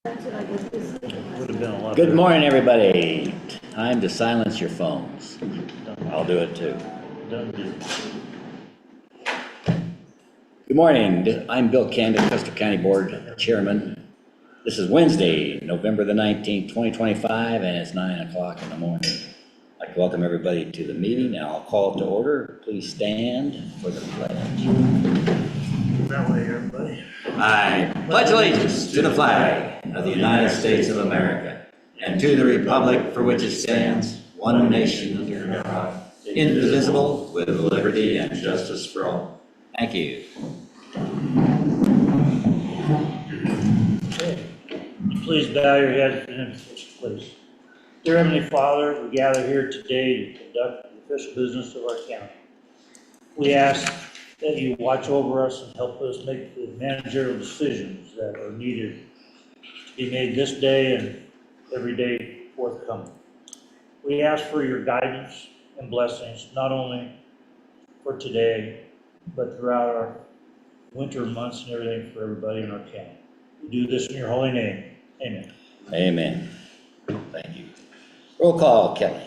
Would have been a lot. Good morning, everybody. Time to silence your phones. I'll do it too. Done deal. Good morning. I'm Bill Camden, Custer County Board Chairman. This is Wednesday, November the 19th, 2025, and it's 9 o'clock in the morning. I'd like to welcome everybody to the meeting, and I'll call it to order. Please stand for the pledge. That way, everybody. I pledge allegiance to the flag of the United States of America and to the republic for which it stands, one nation under God, indivisible, with liberty and justice for all. Thank you. Okay. Please bow your head for the invocation, please. Dear Heavenly Father, we gather here today to conduct the official business of our county. We ask that you watch over us and help us make the managerial decisions that are needed to be made this day and every day forthcoming. We ask for your guidance and blessings, not only for today, but throughout our winter months and everything for everybody in our county. We do this in your holy name. Amen. Amen. Thank you. Roll call, Kelly.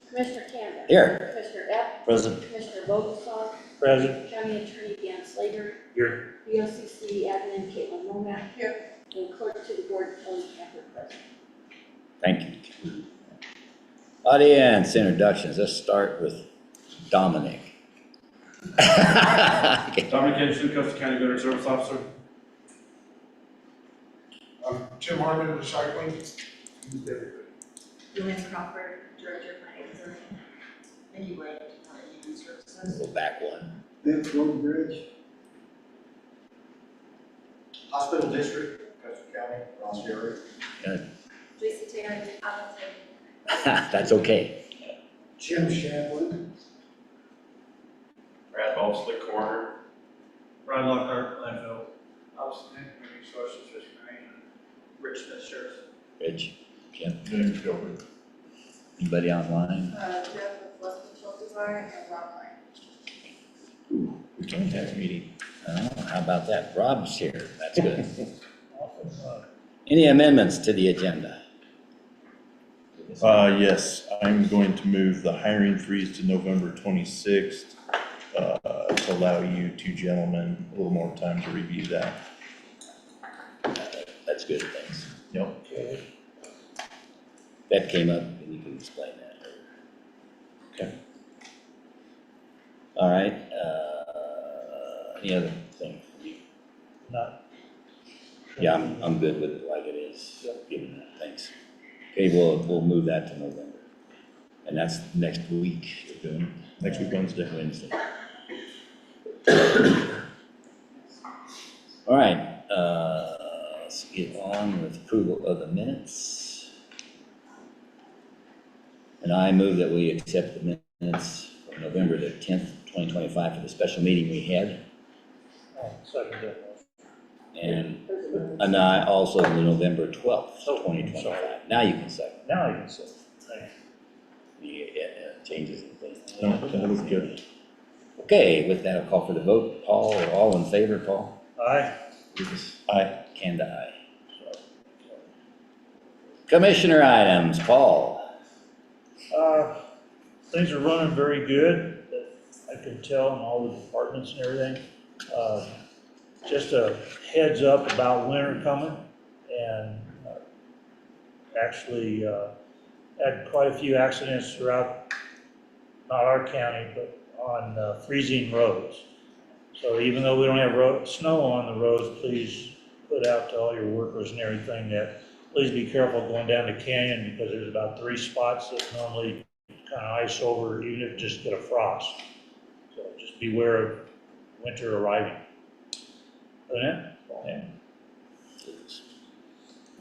Commissioner Camden. Here. Commissioner Epp. Present. Commissioner BOCC. Present. County Attorney Dan Slater. Here. BOCC Admin Caitlin Womack. Here. And Clerk to the Board Kelly Camper present. Thank you. Audience introductions. Let's start with Dominic. Dominic Anderson, Custer County Veteran Service Officer. Tim Harmon, Recycling. Luann Crawford, Director of Finance. Mindy White, Human Services. Go back one. Vince Road Bridge. Hospital District, Custer County, Ross Area. Good. Jason Taylor, Appleton. That's okay. Jim Shamlin. Brad Ball, Slick Corner. Brian Lockhart, landfill. Austin, Resources, Fish Management. Rich Smith, Sheriff. Rich, Jim, James Gilbert. anybody online? Jeff with West Control Design and Rob Lang. We can't have a meeting. Oh, how about that? Rob's here. That's good. Any amendments to the agenda? Yes, I'm going to move the hiring freeze to November 26th, to allow you two gentlemen a little more time to review that. That's good, thanks. Yep. Okay. That came up, and you can explain that. Okay. All right, any other thing? Not. Yeah, I'm good with it like it is, given that, thanks. Okay, we'll move that to November. And that's next week, you're doing? Next week, Wednesday. Wednesday. All right, let's get on with approval of the minutes. And I move that we accept the minutes from November the 10th, 2025 for the special meeting we had. Second that. And I also the November 12th, Oh, 2025. sorry. Now you can second Now you can say. Thank the changes and things. No, that was good. Okay, with that, I'll call for the vote. Paul, all in favor, Paul? you. Aye. Lucas? Aye. Kanda, aye. Commissioner items, Paul. Things are running very good, I can tell in all the departments and everything. Just a heads up about winter coming, and actually had quite a few accidents throughout, not our county, but on freezing roads. So even though we don't have snow on the roads, please put out to all your workers and everything that please be careful going down the canyon, because there's about 3 spots that normally kind of ice over, even if just get a frost. So just beware of winter arriving. Other than that, yeah.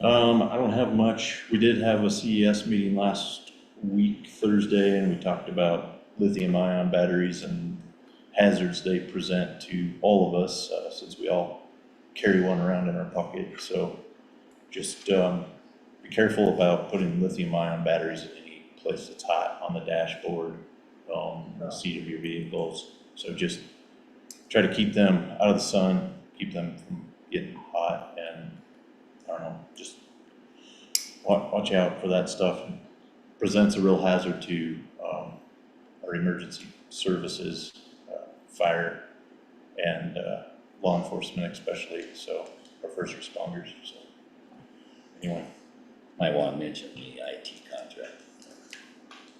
I don't have much. We did have a CES meeting last week, Thursday, and we talked about lithium ion batteries and hazards they present to all of us, since we all carry one around in our pocket. So just be careful about putting lithium ion batteries in any place that's hot, on the dashboard, the seat of your vehicles. So just try to keep them out of the sun, keep them from getting hot, and I don't know, just watch out for that stuff. Presents a real hazard to, our emergency services, fire and, law enforcement especially, so, our first responders, so. Anyway, Might want to mention the IT contract.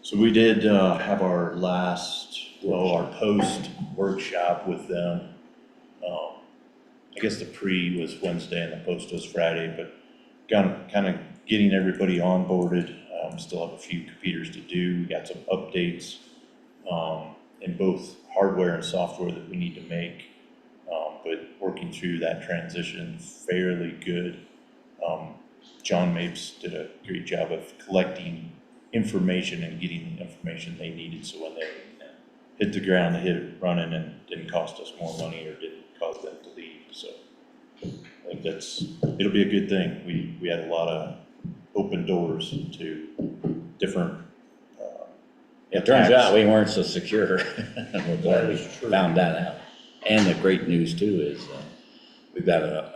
so we did, have our our post workshop with them. I guess the pre was Wednesday and the post was Friday, but kind of getting everybody onboarded. Still have a few computers to do. We got some updates, in both hardware and software that we need to make. But working through that transition fairly good. John Mapes did a great job of collecting information and getting the information they needed, so when they hit the ground, they hit it running and didn't cost us more money or didn't cause them to leave, so. I think it'll be a good thing. We had a lot of open doors to different, It turns out we weren't so secure. We're glad That we is true. found that out. And the great news too is, we've got a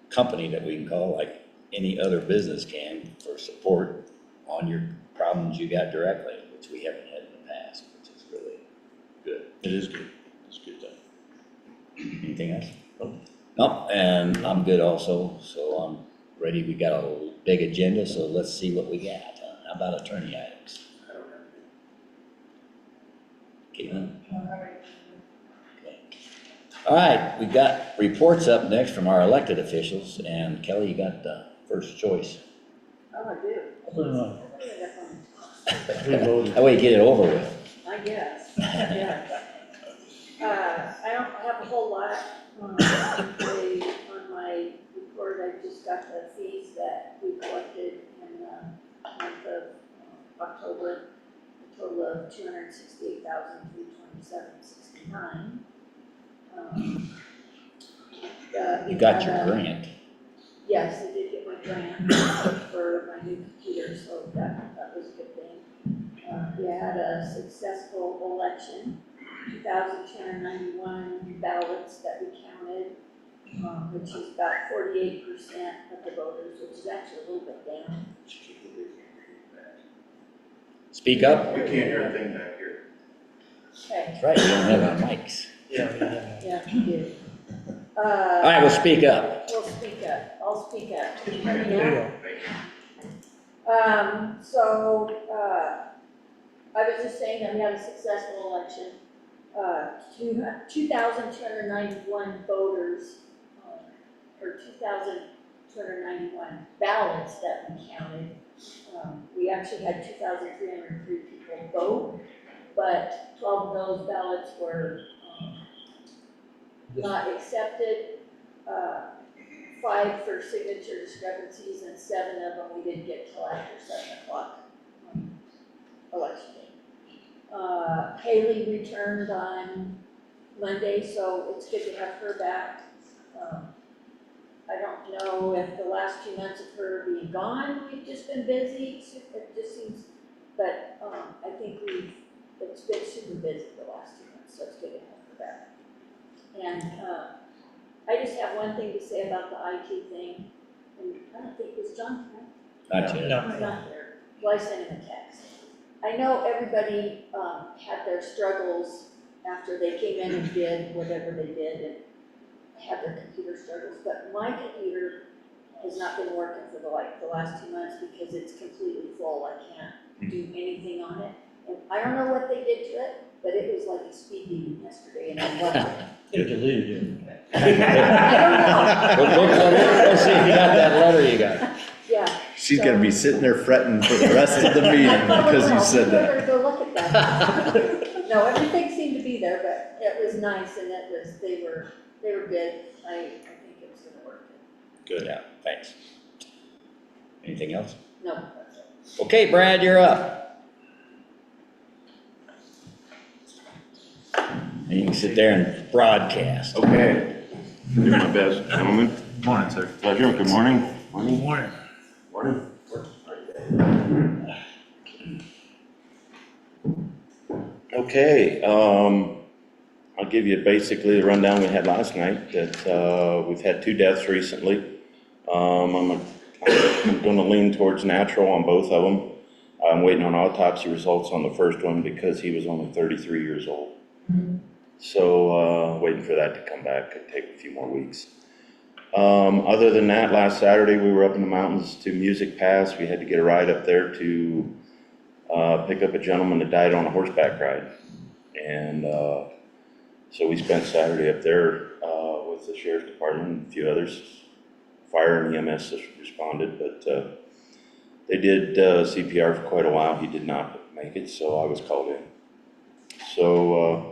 company that we can call like any other business can for support on your problems you got directly, which we haven't had in the past, which is really good. it is good. It's a good thing. Anything else? Nope. Nope, and I'm good also, so I'm ready. We got a big agenda, so let's see what we got. How about attorney items? Caitlin? Okay. All right, we got reports up next from our elected officials, and Kelly, you got the first choice. Oh, I do. Put it on. I think I got one. We voted. That way you get it over with. I guess, yeah. I don't have a whole lot. On my report, I just got the fees that we collected in the month of October, a total of $268,327.69. You got your grant. Yes, I did get my grant for my new computer, so that was a good thing. We had a successful election, 2,291 ballots that we counted, which is about 48% of the voters, which is actually a little bit down. Speak up. We can't hear a thing back here. Okay, That's right, we don't have our mics. Yeah. yeah, we did. All right, we'll speak up. We'll speak up, I'll speak up. Can you hear me There you now? go. So, I was just saying that we had a successful election. 2,291 voters, or 2,291 ballots that we counted. We actually had 2,303 people vote, but 12 of those ballots were not accepted. 5 for signature discrepancies, and 7 of them we didn't get till after 7 o'clock election day. Haley returned on Monday, so it's good to have her back. I don't know if the last 2 months of her being gone, we've just been busy, it just seems, but I think it's been super busy the last 2 months, so it's good to have her back. And I just have one thing to say about the IT thing, and I don't think, was John here? Not yet. No. He's not there. Well, I sent him a text. I know everybody had their struggles after they came in and did whatever they did and had their computer struggles, but my computer has not been working for the last 2 months because it's completely full. I can't do anything on it. And I don't know what they did to it, but it was like a speed demon yesterday, and I loved it. They deleted it. I don't know. We'll see if you got that letter you got. Yeah. She's gonna be sitting there fretting for the rest of the meeting because you said that. I better go look at that. No, everything seemed to be there, but it was nice, and they were good. I think it's gonna work. Good, yeah, thanks. Anything else? No, that's it. Okay, Brad, you're up. And you can sit there and broadcast. Okay. Doing my best, gentlemen. Morning, sir. Pleasure. Good morning. Good morning. Morning. Okay, I'll give you basically the rundown we had last night, that we've had 2 deaths recently. I'm I'm gonna lean towards natural on both of them. I'm waiting on autopsy results on the first one because he was only 33 years old. So, waiting for that to come back, could take a few more weeks. Other than that, last Saturday, we were up in the mountains to Music Pass. We had to get a ride up there to pick up a gentleman that died on a horseback ride. And so we spent Saturday up there with the sheriff's department and a few others. Fire and EMS responded, but they did CPR for quite a while. He did not make it, so I was called in. So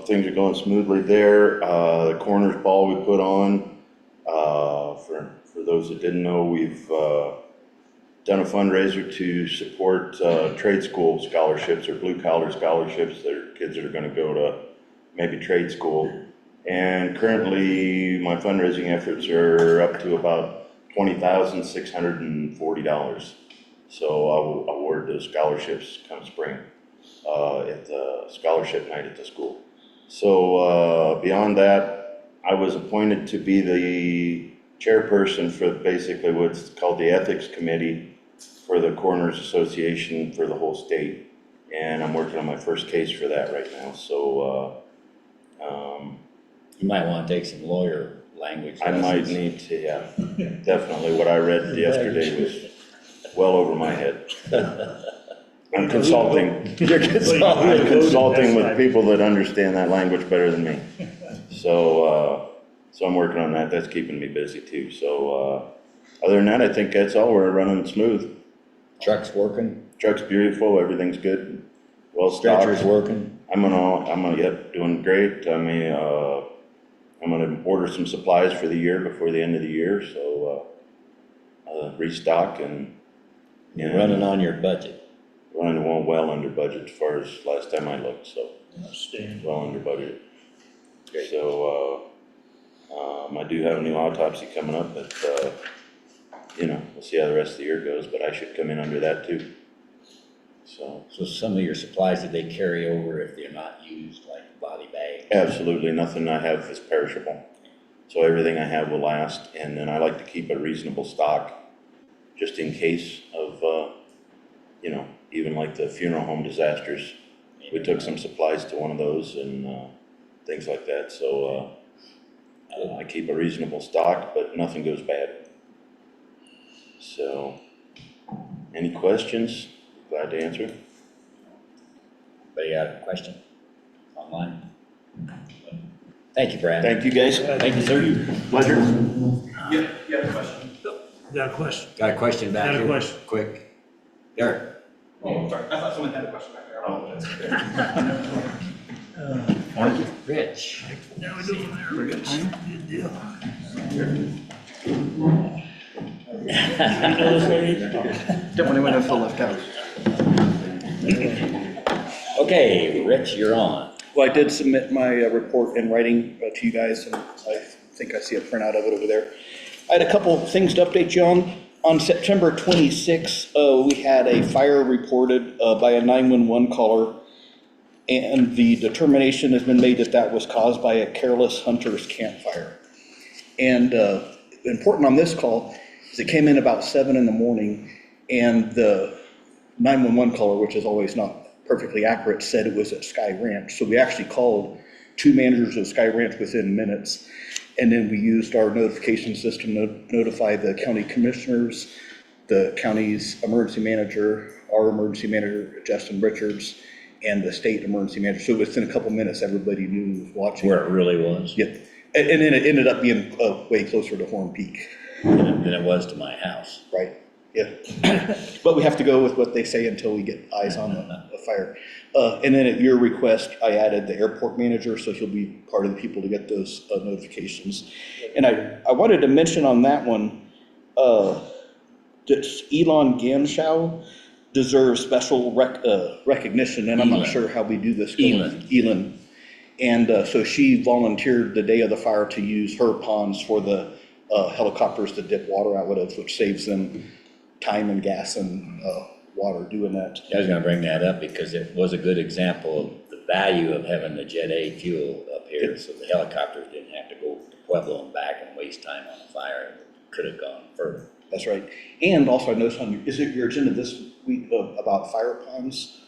things are going smoothly there. The coroner's ball we put on, for those that didn't know, we've done a fundraiser to support trade school scholarships or blue collar scholarships. There are kids that are going to go to maybe trade school. And currently my fundraising efforts are up to about $20,640. So I will award those scholarships come spring at the scholarship night at the school. So beyond that, I was appointed to be the chairperson for basically what's called the ethics committee for the Coroners Association for the whole state. And I'm working on my first case for that right now. So You might want to take some lawyer language I might lessons. need to, yeah, definitely. What I read yesterday was well over my head. I'm consulting. You're I'm consulting with people that understand that language better than me. So I'm working on that. That's keeping me busy too. So other than that, I think that's all. We're running smooth. Truck's working, Truck's beautiful. Everything's good. Well stretcher's stocked. working. I'm gonna get doing great. I mean, I'm gonna order some supplies for the year before the end of the year. So restock and You're running on your budget. running well under budget as far as last time I looked. So Outstanding. well under budget. So I do have a new autopsy coming up, but we'll see how the rest of the year goes. But I should come in under that too. So So some of your supplies that they carry over if they're not used, like body bags. absolutely nothing I have is perishable. So everything I have will last, and then I like to keep a reasonable stock just in case of even like the funeral home disasters. We took some supplies to one of those and things like that. So I keep a reasonable stock, but nothing goes bad. So, any questions? Glad to answer. Anybody got a question online? Thank you, Brad. Thank you, guys. Thank you, sir. Pleasure. Yeah, question. Got a question? Got a question back Got a here? question. Quick. Derek. Oh, sorry, I thought someone had a question back there. Rich. Now we doing there, Rich. Good deal. Don't want anyone to feel left out. Okay, Rich, you're on. Well, I did submit my report in writing to you guys, and I think I see a printout of it over there. I had a couple things to update you on. On September 26th, we had a fire reported by a 911 caller, and the determination has been made that that was caused by a careless hunter's campfire. And important on this call is it came in about 7 in the morning, and the 911 caller, which is always not perfectly accurate, said it was at Sky Ranch. So we actually called 2 managers of Sky Ranch within minutes. And then we used our notification system to notify the county commissioners, the county's emergency manager, our emergency manager, Justin Richards, and the state emergency manager. So within a couple minutes, everybody knew who was watching. Where it really was. Yeah. And then it ended up being way closer to Horn Peak, Than it was to my house. right? Yeah. But we have to go with what they say until we get eyes on the fire. And then at your request, I added the airport manager, so he'll be part of the people to get those notifications. And I wanted to mention on that one, that Elon Ganshow deserves special recognition, and I'm not Elon. sure how we do this. Elon. And so she volunteered the day of the fire to use her ponds for the helicopters to dip water out of, which saves them time and gas and water doing that. I was gonna bring that up because it was a good example of the value of having the Jet A fuel up here, so the helicopters didn't have to go to Pueblo and back and waste time on a fire. could have gone further. That's right. And also I noticed is it your agenda this week about fire ponds?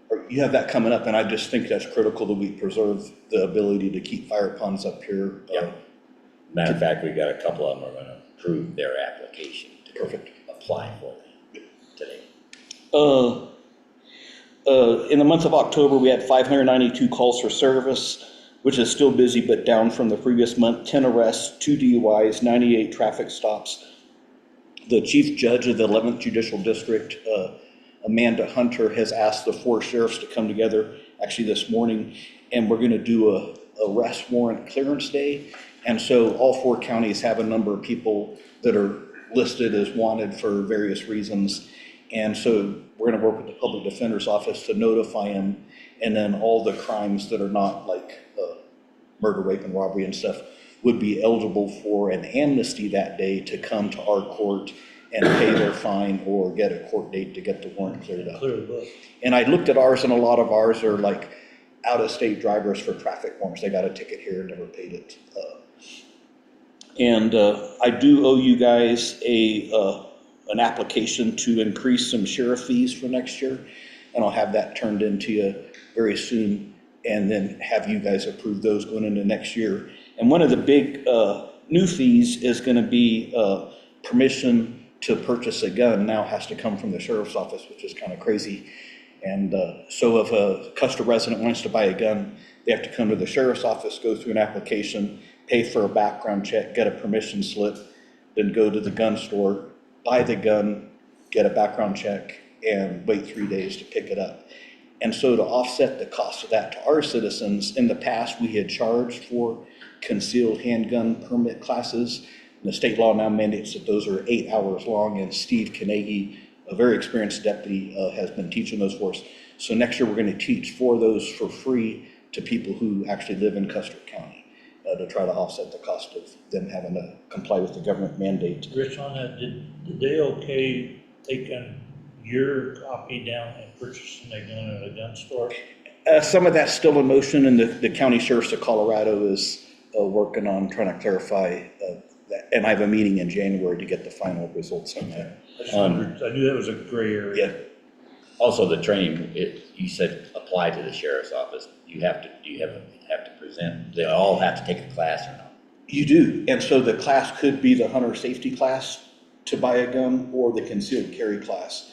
Or you have that coming up, and I just think that's critical that we preserve the ability to keep fire ponds up here. Yeah. Matter of fact, we got a couple of them are gonna approve their application to Perfect. apply for them today. In the month of October, we had 592 calls for service, which is still busy, but down from the previous month. 10 arrests, 2 DUIs, 98 traffic stops. The chief judge of the 11th Judicial District, Amanda Hunter, has asked the 4 sheriffs to come together actually this morning, and we're going to do a arrest warrant clearance day. And so all 4 counties have a number of people that are listed as wanted for various reasons. And so we're going to work with the public defender's office to notify them. And then all the crimes that are not like murder, rape, and robbery and stuff would be eligible for an amnesty that day to come to our court and pay their fine or get a court date to get the warrant cleared up. Clear the book. And I looked at ours, and a lot of ours are like out-of-state drivers for traffic warrants. They got a ticket here and never paid it. I do owe you guys an application to increase some sheriff fees for next year, and I'll have that turned into you very soon, and then have you guys approve those going into next year. And one of the big new fees is going to be permission to purchase a gun now has to come from the sheriff's office, which is kind of crazy. And so if a Custer resident wants to buy a gun, they have to come to the sheriff's office, go through an application, pay for a background check, get a permission slip, then go to the gun store, buy the gun, get a background check, and wait 3 days to pick it up. And so to offset the cost of that to our citizens, in the past, we had charged for concealed handgun permit classes. And the state law now mandates that those are 8 hours long, and Steve Carnegie, a very experienced deputy, has been teaching those for us. So next year, we're going to teach 4 of those for free to people who actually live in Custer County to try to offset the cost of them having to comply with the government mandate. Rich, on that, did they okay taking your copy down and purchasing a gun at a gun store? Some of that's still in motion, and the county sheriffs of Colorado is working on trying to clarify that. And I have a meeting in January to get the final results on that. I just wondered, I knew that was a gray area. Yeah. Also, the training, you said apply to the sheriff's office. You have to present, they all have to take a class or not? You do, and so the class could be the hunter safety class to buy a gun, or the concealed carry class.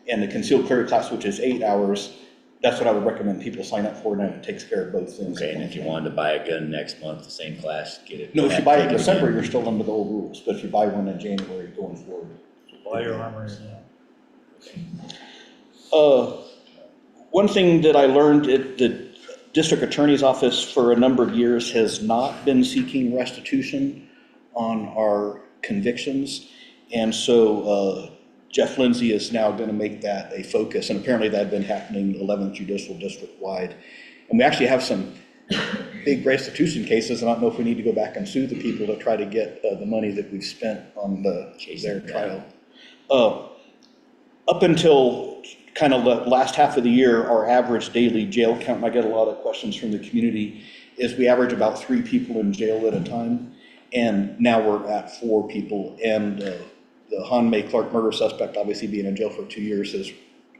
And the concealed carry class, which is 8 hours, that's what I would recommend people sign up for, and it takes care of both things. Okay, and if you wanted to buy a gun next month, the same class, get it. No, if you buy it in take December, again. you're still under the old rules, but if you buy one in January going forward. Buy your armor now. One thing that I learned at the district attorney's office for a number of years has not been seeking restitution on our convictions. And so Jeff Lindsay is now going to make that a focus. And apparently that had been happening 11th Judicial District wide. And we actually have some big restitution cases. And I don't know if we need to go back and sue the people to try to get the money that we've spent on their trial. Up until kind of the last half of the year, our average daily jail count, and I get a lot of questions from the community, is we average about 3 people in jail at a time. And now we're at 4 people. And the Han May Clark murder suspect, obviously being in jail for 2 years, has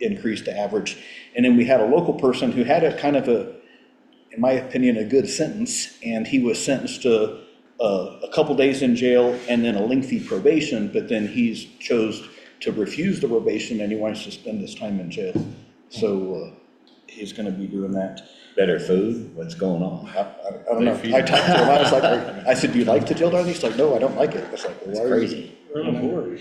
increased the average. And then we had a local person who had a kind of in my opinion, a good sentence. And he was sentenced to a couple days in jail and then a lengthy probation, but then he's chose to refuse the probation, and he wants to spend his time in jail. So he's going to be doing that. Better food? What's going on? I don't know. I talked to him. I was like, I said, do you like the jail down? He's like, no, I don't like it. I was like, well, It's why crazy. We're on board.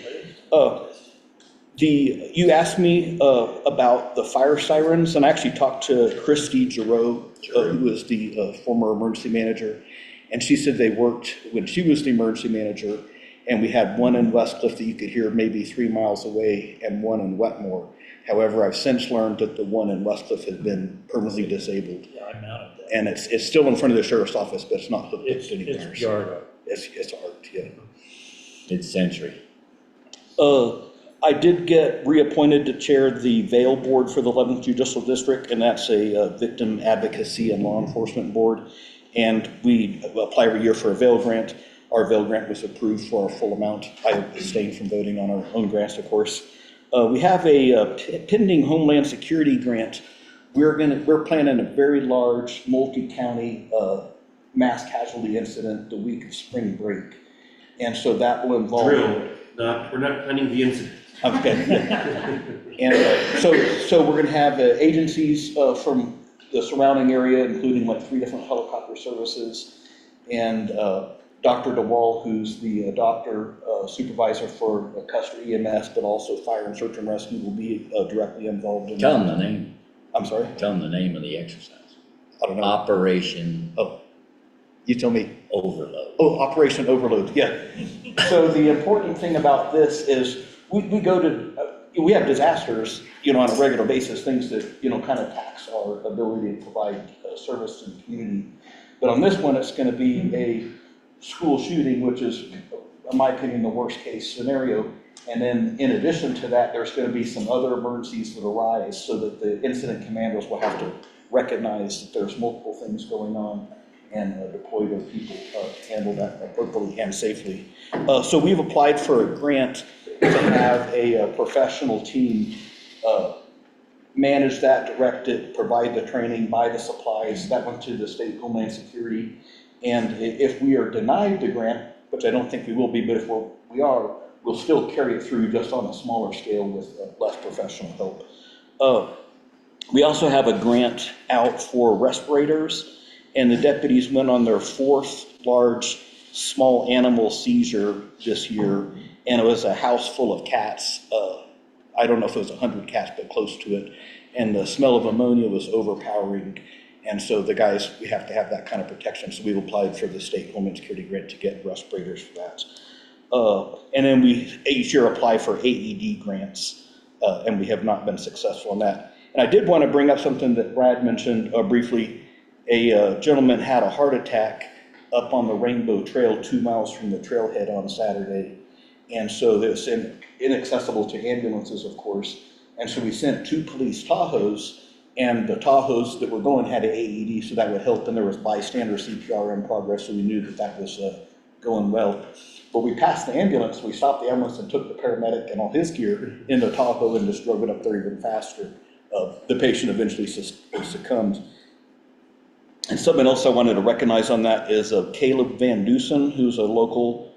You asked me about the fire sirens, and I actually talked to Christy Giroux, who was the former emergency manager, and she said they worked when she was the emergency manager. And we had one in Westcliff that you could hear maybe 3 miles away, and one in Wetmore. However, I've since learned that the one in Westcliff has been permanently disabled. Yeah, I mounted that. And it's still in front of the sheriff's office, but it's not hooked up to anywhere. It's yard art. It's art, yeah. Mid-century. I did get reappointed to chair the Vail Board for the 11th Judicial District, and that's a victim advocacy and law enforcement board. And we apply every year for a Vail grant. our Vail grant was approved for our full amount. I abstained from voting on our own grants, of course. We have a pending Homeland Security grant. We're planning a very large multi-county mass casualty incident the week of spring break. And so that will involve. We're not planning the incident. Okay. And so we're gonna have agencies from the surrounding area, including like 3 different helicopter services. And Dr. DeWall, who's the doctor supervisor for Custer EMS, but also fire and search and rescue, will be directly involved in. Tell them the name. I'm sorry? Tell them the name of the exercise. I don't know. Operation You tell me. Overload. Oh, Operation Overload, yeah. So the important thing about this is we have disasters, on a regular basis, things that, kind of tax our ability to provide service to the community. But on this one, it's going to be a school shooting, which is, in my opinion, the worst case scenario. And then in addition to that, there's going to be some other emergencies that arise so that the incident commanders will have to recognize that there's multiple things going on and deploy their people to handle that appropriately and safely. So we've applied for a grant to have a professional team manage that, direct it, provide the training, buy the supplies. That went to the state Homeland Security. And if we are denied the grant, which I don't think we will be, but if we are, we'll still carry it through just on a smaller scale with less professional help. We also have a grant out for respirators. And the deputies went on their 4th large small animal seizure this year, and it was a house full of cats. I don't know if it was 100 cats, but close to it. And the smell of ammonia was overpowering. And so the guys, we have to have that kind of protection. So we've applied for the state Homeland Security grant to get respirators for that. And then we each year apply for AED grants, and we have not been successful in that. And I did want to bring up something that Brad mentioned briefly. A gentleman had a heart attack up on the Rainbow Trail 2 miles from the trailhead on Saturday. And so it's inaccessible to ambulances, of course. And so we sent 2 police Tahoes, and the Tahoes that were going had an AED, so that would help. And there was bystander CPR in progress, so we knew that was going well. But we passed the ambulance, we stopped the ambulance and took the paramedic and all his gear in the Tahoe and just drove it up there even faster. The patient eventually succumbed. And something else I wanted to recognize on that is Caleb Van Dusen, who's a local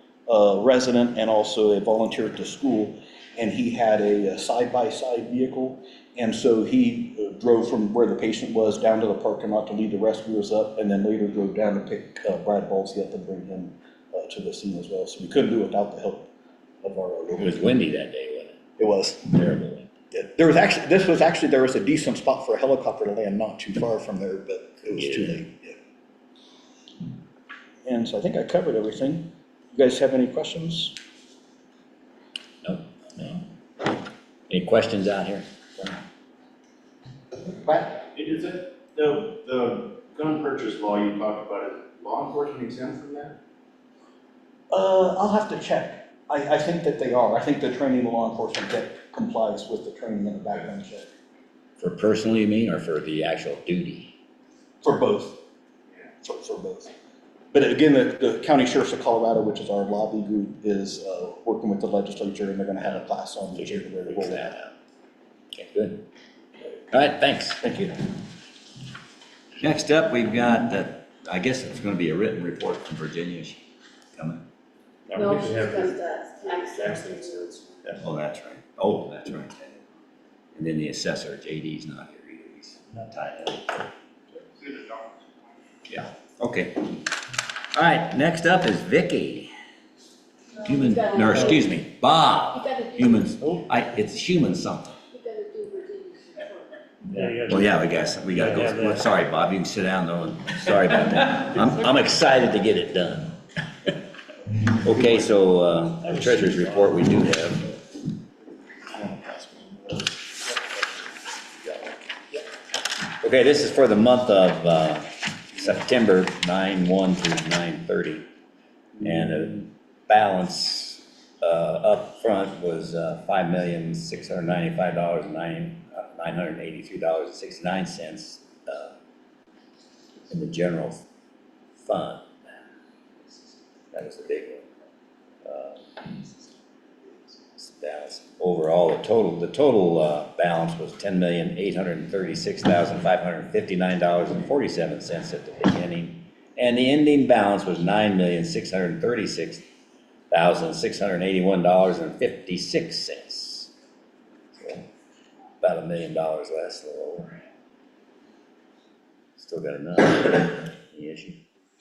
resident and also a volunteer at the school. And he had a side-by-side vehicle. And so he drove from where the patient was down to the parking lot to lead the rescuers up, and then later drove down to pick Brad Ballsy up and bring him to the scene as well. So we couldn't do it without the help of our local. It was windy that day, wasn't it? It was. Terrible wind. Yeah. There was a decent spot for a helicopter to land not too far from there, but it was too late. Yeah. And so I think I covered everything. You guys have any questions? No. Any questions out here? Pat? Is it the gun purchase law you talked about, is law enforcement exempt from that? I'll have to check. I think that they are. I think the training of law enforcement that complies with the training and the background check. For personal, you mean, or for the actual duty? For both. For both. But again, the County Sheriffs of Colorado, which is our lobby group, is working with the legislature, and they're going to have a class on the January to roll that out. Okay, good. All right, thanks. Thank you. Next up, we've got, I guess it's going to be a written report from Virginia. Is she coming? No, she's got tax. Oh, that's right. Oh, that's right. And then the assessor, JD's not here either. He's not tied up. Yeah, okay. All right, next up is Vicky. Excuse me, Bob. Humans, it's human something. You gotta do Virginia's report. Yeah, you Well, gotta- we gotta Yeah, go. yeah. Sorry, Bob, you can sit down though. Sorry about that. I'm excited to get it done. Okay, so, treasurer's report we do have. Okay, this is for the month of September 9/1 through 9/30. And the balance up front was $5,695,983.69 in the general fund. That was the big one. Balance. Overall, the total balance was $10,836,559.47 at the beginning. And the ending balance was $9,636,681.56. So about $1 million less, a little over. Still got enough. Any issue?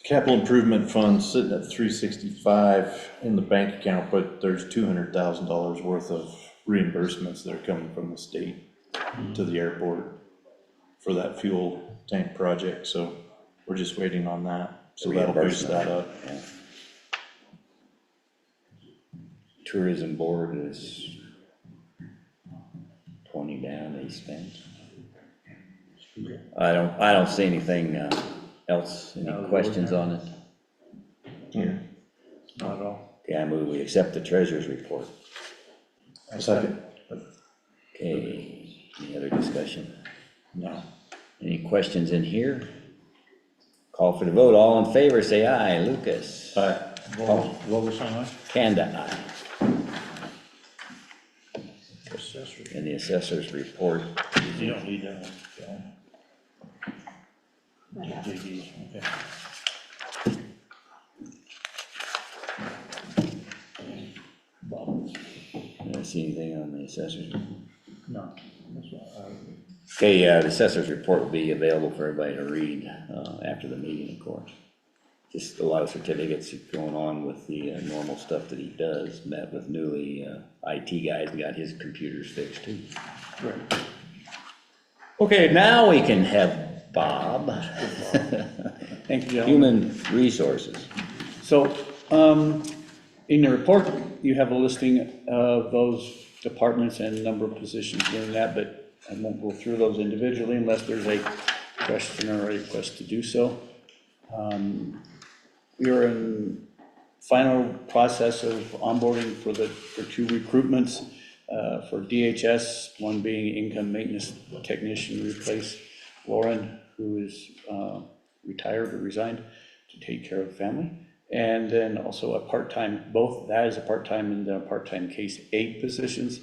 Capital improvement fund sitting at 365 in the bank account, but there's $200,000 worth of reimbursements that are coming from the state to the airport for that fuel tank project, so we're just waiting on that. So that'll boost that up. Yeah. Tourism board is 20 down, they spent. I don't see anything else, any questions on it? Yeah. Not at all. Okay, I move we accept the treasurer's report. Second. Okay, any other discussion? No. Any questions in here? Call for the vote, all in favor, say aye. Lucas. Aye. What was on that? Kanda, aye. Accessory. And the assessor's report. You don't need that one. JD, okay. Did I see anything on the assessor's? No, that's what Okay, the assessor's report will be available for everybody to read after the meeting, of course. Just a lot of certificates going on with the normal stuff that he does. Met with newly IT guys and got his computers fixed too. Right. Okay, now we can have Bob. Thank you, gentlemen. Human resources. So, in your report, you have a listing of those departments and number of positions doing that, but I won't go through those individually unless there's a question or a request to do so. We are in final process of onboarding for two recruitments for DHS, one being income maintenance technician to replace Lauren, who is retired or resigned to take care of family. And then also a part-time, both that is a part-time and then a part-time case aide positions.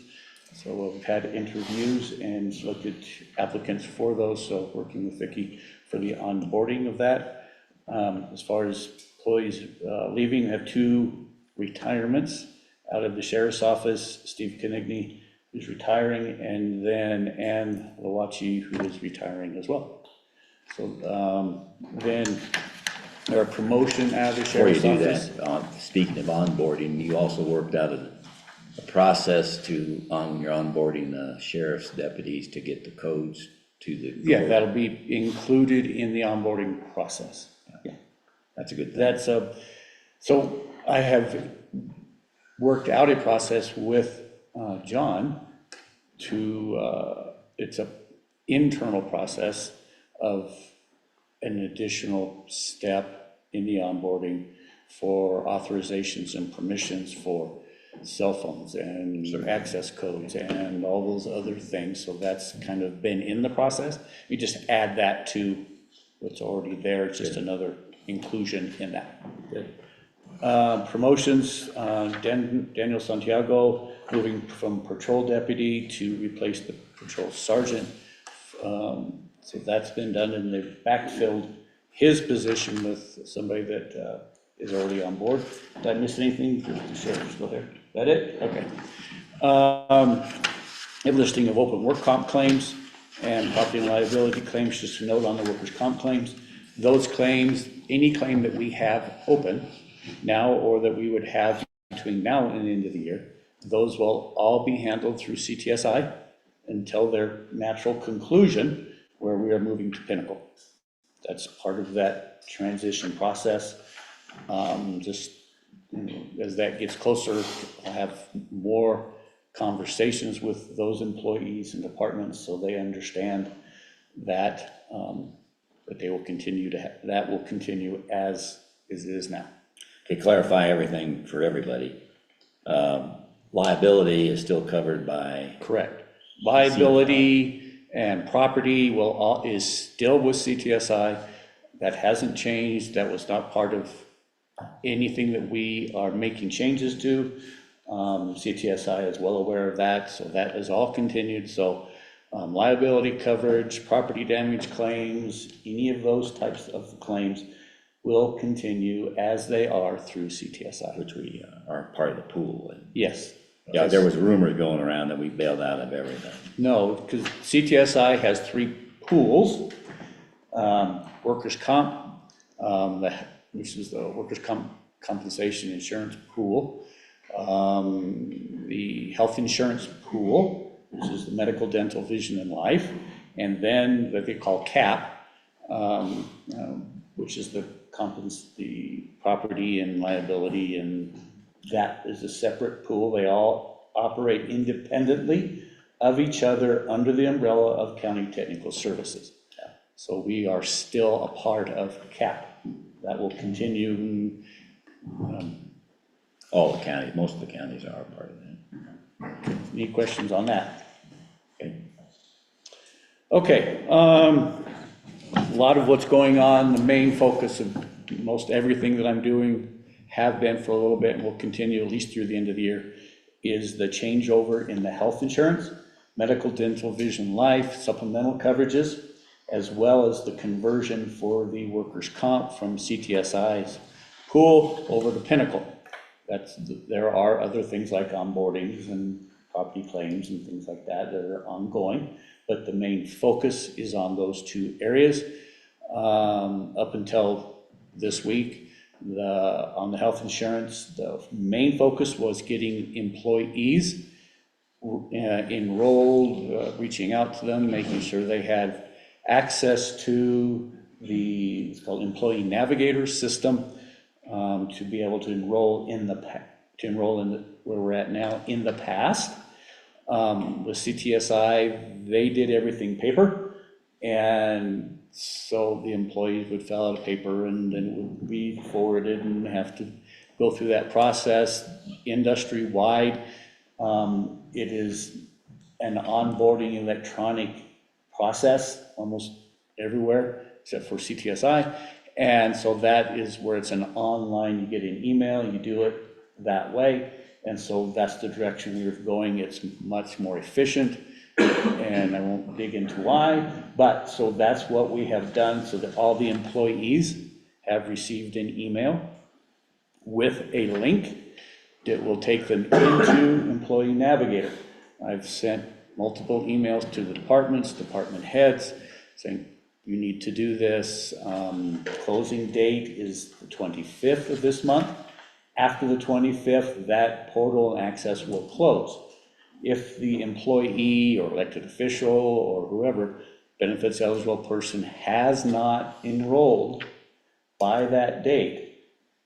So we've had interviews and looked at applicants for those, so working with Vicki for the onboarding of that. As far as employees leaving, we have two retirements out of the sheriff's office. Steve Konigny is retiring, and then Ann Lawachi, who is retiring as well. So then our promotion out of the Before you sheriff's do office. that, speaking of onboarding, you also worked out a process on your onboarding sheriff's deputies to get the codes to the. Yeah, that'll be included in the onboarding process. Yeah, That's a good thing. that's so I have worked out a process with John to, it's a internal process of an additional step in the onboarding for authorizations and permissions for cell phones and access codes and all those other things. So that's kind of been in the process. You just add that to what's already there. It's just another inclusion in that. Promotions, Daniel Santiago moving from patrol deputy to replace the patrol sergeant. So that's been done, and they've backfilled his position with somebody that is already on board. Did I miss anything? The sheriff's still there. Is that it? Okay. A listing of open work comp claims and property and liability claims, just a note on the workers' comp claims. Those claims, any claim that we have open now or that we would have between now and the end of the year, those will all be handled through CTSI until their natural conclusion, where we are moving to Pinnacle. That's part of that transition process. Just as that gets closer, I'll have more conversations with those employees and departments so they understand that, that they will continue to that will continue as it is now. To clarify everything for everybody, liability is still covered by. Correct. Liability and property is still with CTSI. That hasn't changed. That was not part of anything that we are making changes to, CTSI is well aware of that, so that is all continued. So liability coverage, property damage claims, any of those types of claims will continue as they are through CTSI. Which we are part of the pool. And Yes. yeah, there was rumors going around that we bailed out of everything. No, because CTSI has 3 pools, workers' comp, which is the workers' compensation insurance pool, the health insurance pool, which is the medical, dental, vision, and life, and then what they call CAP, which is the property and liability, and that is a separate pool. They all operate independently of each other under the umbrella of county technical services. So we are still a part of CAP. That will continue. All the counties, most of the counties are a part of that. Any questions on that? Okay, a lot of what's going on, the main focus of most everything that I'm doing, have been for a little bit and will continue at least through the end of the year, is the changeover in the health insurance, medical, dental, vision, life, supplemental coverages, as well as the conversion for the workers' comp from CTSI's pool over to Pinnacle. There are other things like onboardings and property claims and things like that that are ongoing, but the main focus is on those 2 areas. Up until this week, on the health insurance, the main focus was getting employees enrolled, reaching out to them, making sure they had access to it's called Employee Navigator system, to be able to enroll in where we're at now in the past. With CTSI, they did everything paper, and so the employees would fill out a paper and then it would be forwarded and have to go through that process. Industry-wide, it is an onboarding electronic process almost everywhere except for CTSI. And so that is where it's an online, you get an email, you do it that way. And so that's the direction we're going. It's much more efficient, and I won't dig into why, but so that's what we have done, so that all the employees have received an email with a link that will take them into Employee Navigator. I've sent multiple emails to the departments, department heads, saying, you need to do this. Closing date is the 25th of this month. After the 25th, that portal access will close. If the employee or elected official or whoever, benefits eligible person, has not enrolled by that date,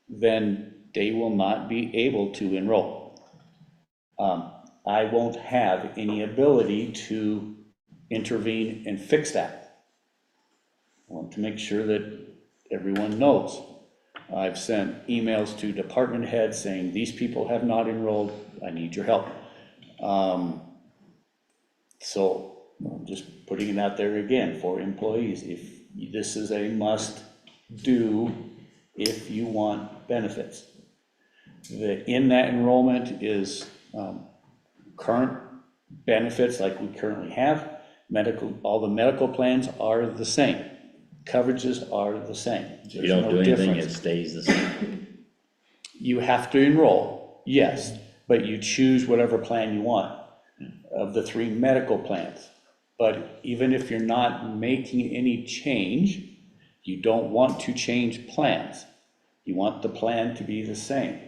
then they will not be able to enroll. I won't have any ability to intervene and fix that. I want to make sure that everyone knows. I've sent emails to department heads saying, these people have not enrolled, I need your help. So I'm just putting it out there again for employees. If this is a must do if you want benefits. In that enrollment is current benefits like we currently have. All the medical plans are the same. Coverages are the same. So you don't do anything, it stays the same. You have to enroll, yes, but you choose whatever plan you want of the 3 medical plans. But even if you're not making any change, you don't want to change plans. You want the plan to be the same.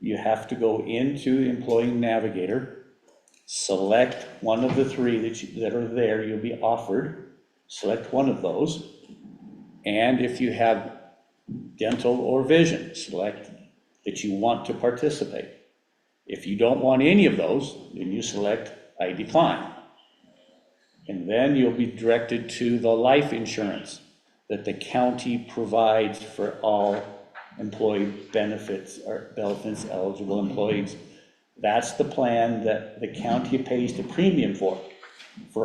You have to go into Employee Navigator, select one of the 3 that are there, you'll be offered, select one of those. And if you have dental or vision, select that you want to participate. If you don't want any of those, then you select I decline. And then you'll be directed to the life insurance that the county provides for all employee benefits or benefits eligible employees. That's the plan that the county pays the premium for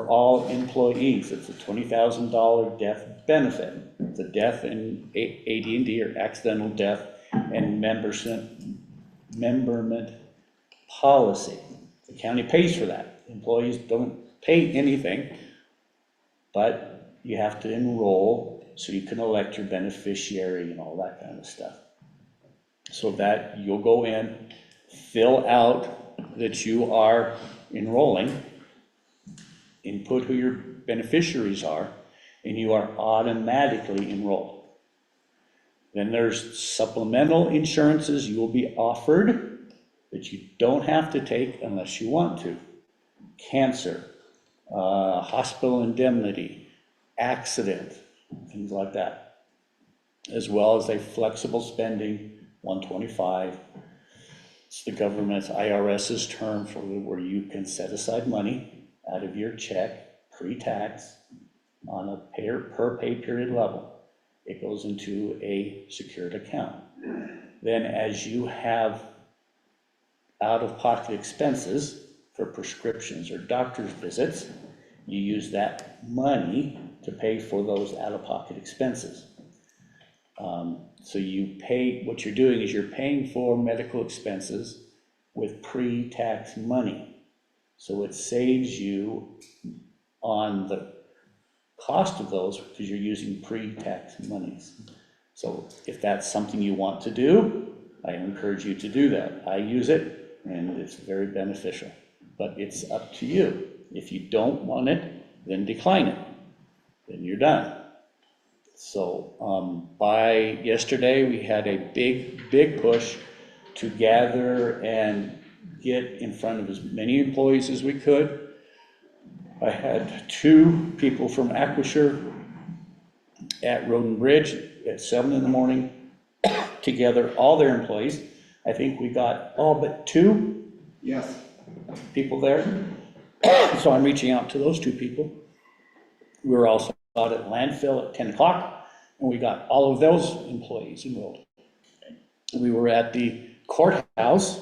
all employees. It's a $20,000 death benefit. It's a death and AD&D or accidental death and memberment policy. The county pays for that. Employees don't pay anything, but you have to enroll so you can elect your beneficiary and all that kind of stuff. So that you'll go in, fill out that you are enrolling, input who your beneficiaries are, and you are automatically enrolled. Then there's supplemental insurances you will be offered that you don't have to take unless you want to. Cancer, hospital indemnity, accident, things like that. As well as a flexible spending 125. It's the government's IRS's term for where you can set aside money out of your check, pre-tax, on a per pay period level. It goes into a secured account. Then as you have out-of-pocket expenses for prescriptions or doctor's visits, you use that money to pay for those out-of-pocket expenses. So you pay, what you're doing is you're paying for medical expenses with pre-tax money. So it saves you on the cost of those because you're using pre-tax monies. So if that's something you want to do, I encourage you to do that. I use it and it's very beneficial, but it's up to you. If you don't want it, then decline it. Then you're done. So by yesterday, we had a big push to gather and get in front of as many employees as we could. I had 2 people from Acquisher at Road and Bridge at 7 in the morning to gather all their employees. I think we got all but 2 people there. So I'm reaching out to those 2 people. We were also out at landfill at 10 o'clock, and we got all of those employees enrolled. We were at the courthouse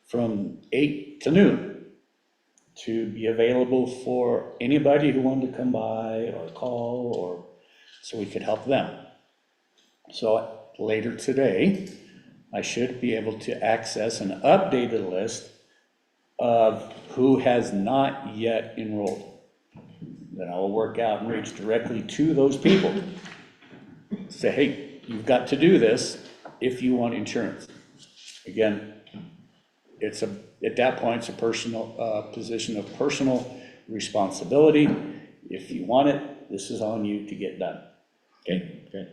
from 8 to noon to be available for anybody who wanted to come by or call, or so we could help them. So later today, I should be able to access an updated list of who has not yet enrolled. Then I'll work out and reach directly to those people. Say, hey, you've got to do this if you want insurance. Again, at that point, it's a personal position of personal responsibility. If you want it, this is on you to get done. Okay.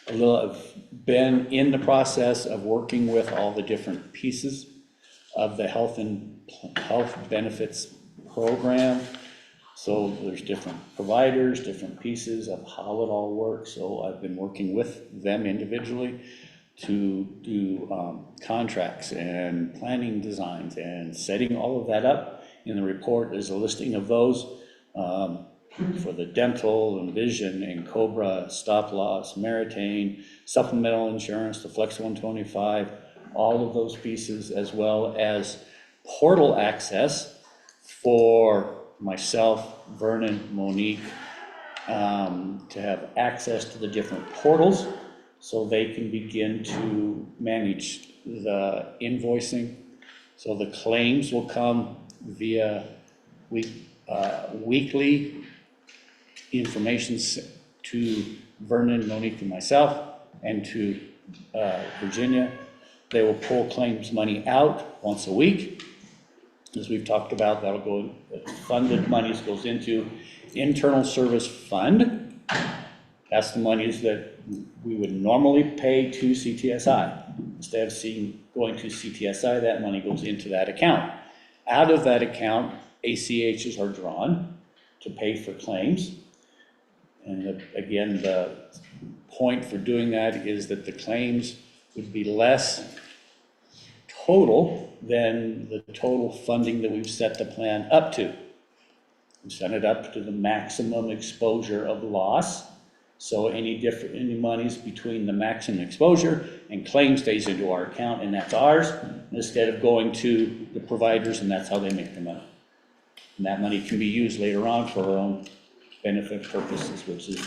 I've been in the process of working with all the different pieces of the health benefits program. So there's different providers, different pieces of how it all works. So I've been working with them individually to do contracts and planning designs and setting all of that up. In the report is a listing of those for the dental and vision and COBRA, stop loss, Meritain, supplemental insurance, the Flex 125, all of those pieces, as well as portal access for myself, Vernon, Monique, to have access to the different portals so they can begin to manage the invoicing. So the claims will come via weekly information to Vernon, Monique, and myself, and to Virginia. They will pull claims money out once a week. As we've talked about, that'll go, funded monies goes into internal service fund. That's the monies that we would normally pay to CTSI. Instead of going to CTSI, that money goes into that account. Out of that account, ACHs are drawn to pay for claims. And again, the point for doing that is that the claims would be less total than the total funding that we've set the plan up to. We've set it up to the maximum exposure of loss. So any monies between the maximum exposure and claim stays into our account, and that's ours, instead of going to the providers, and that's how they make their money. And that money can be used later on for our own benefit purposes, which is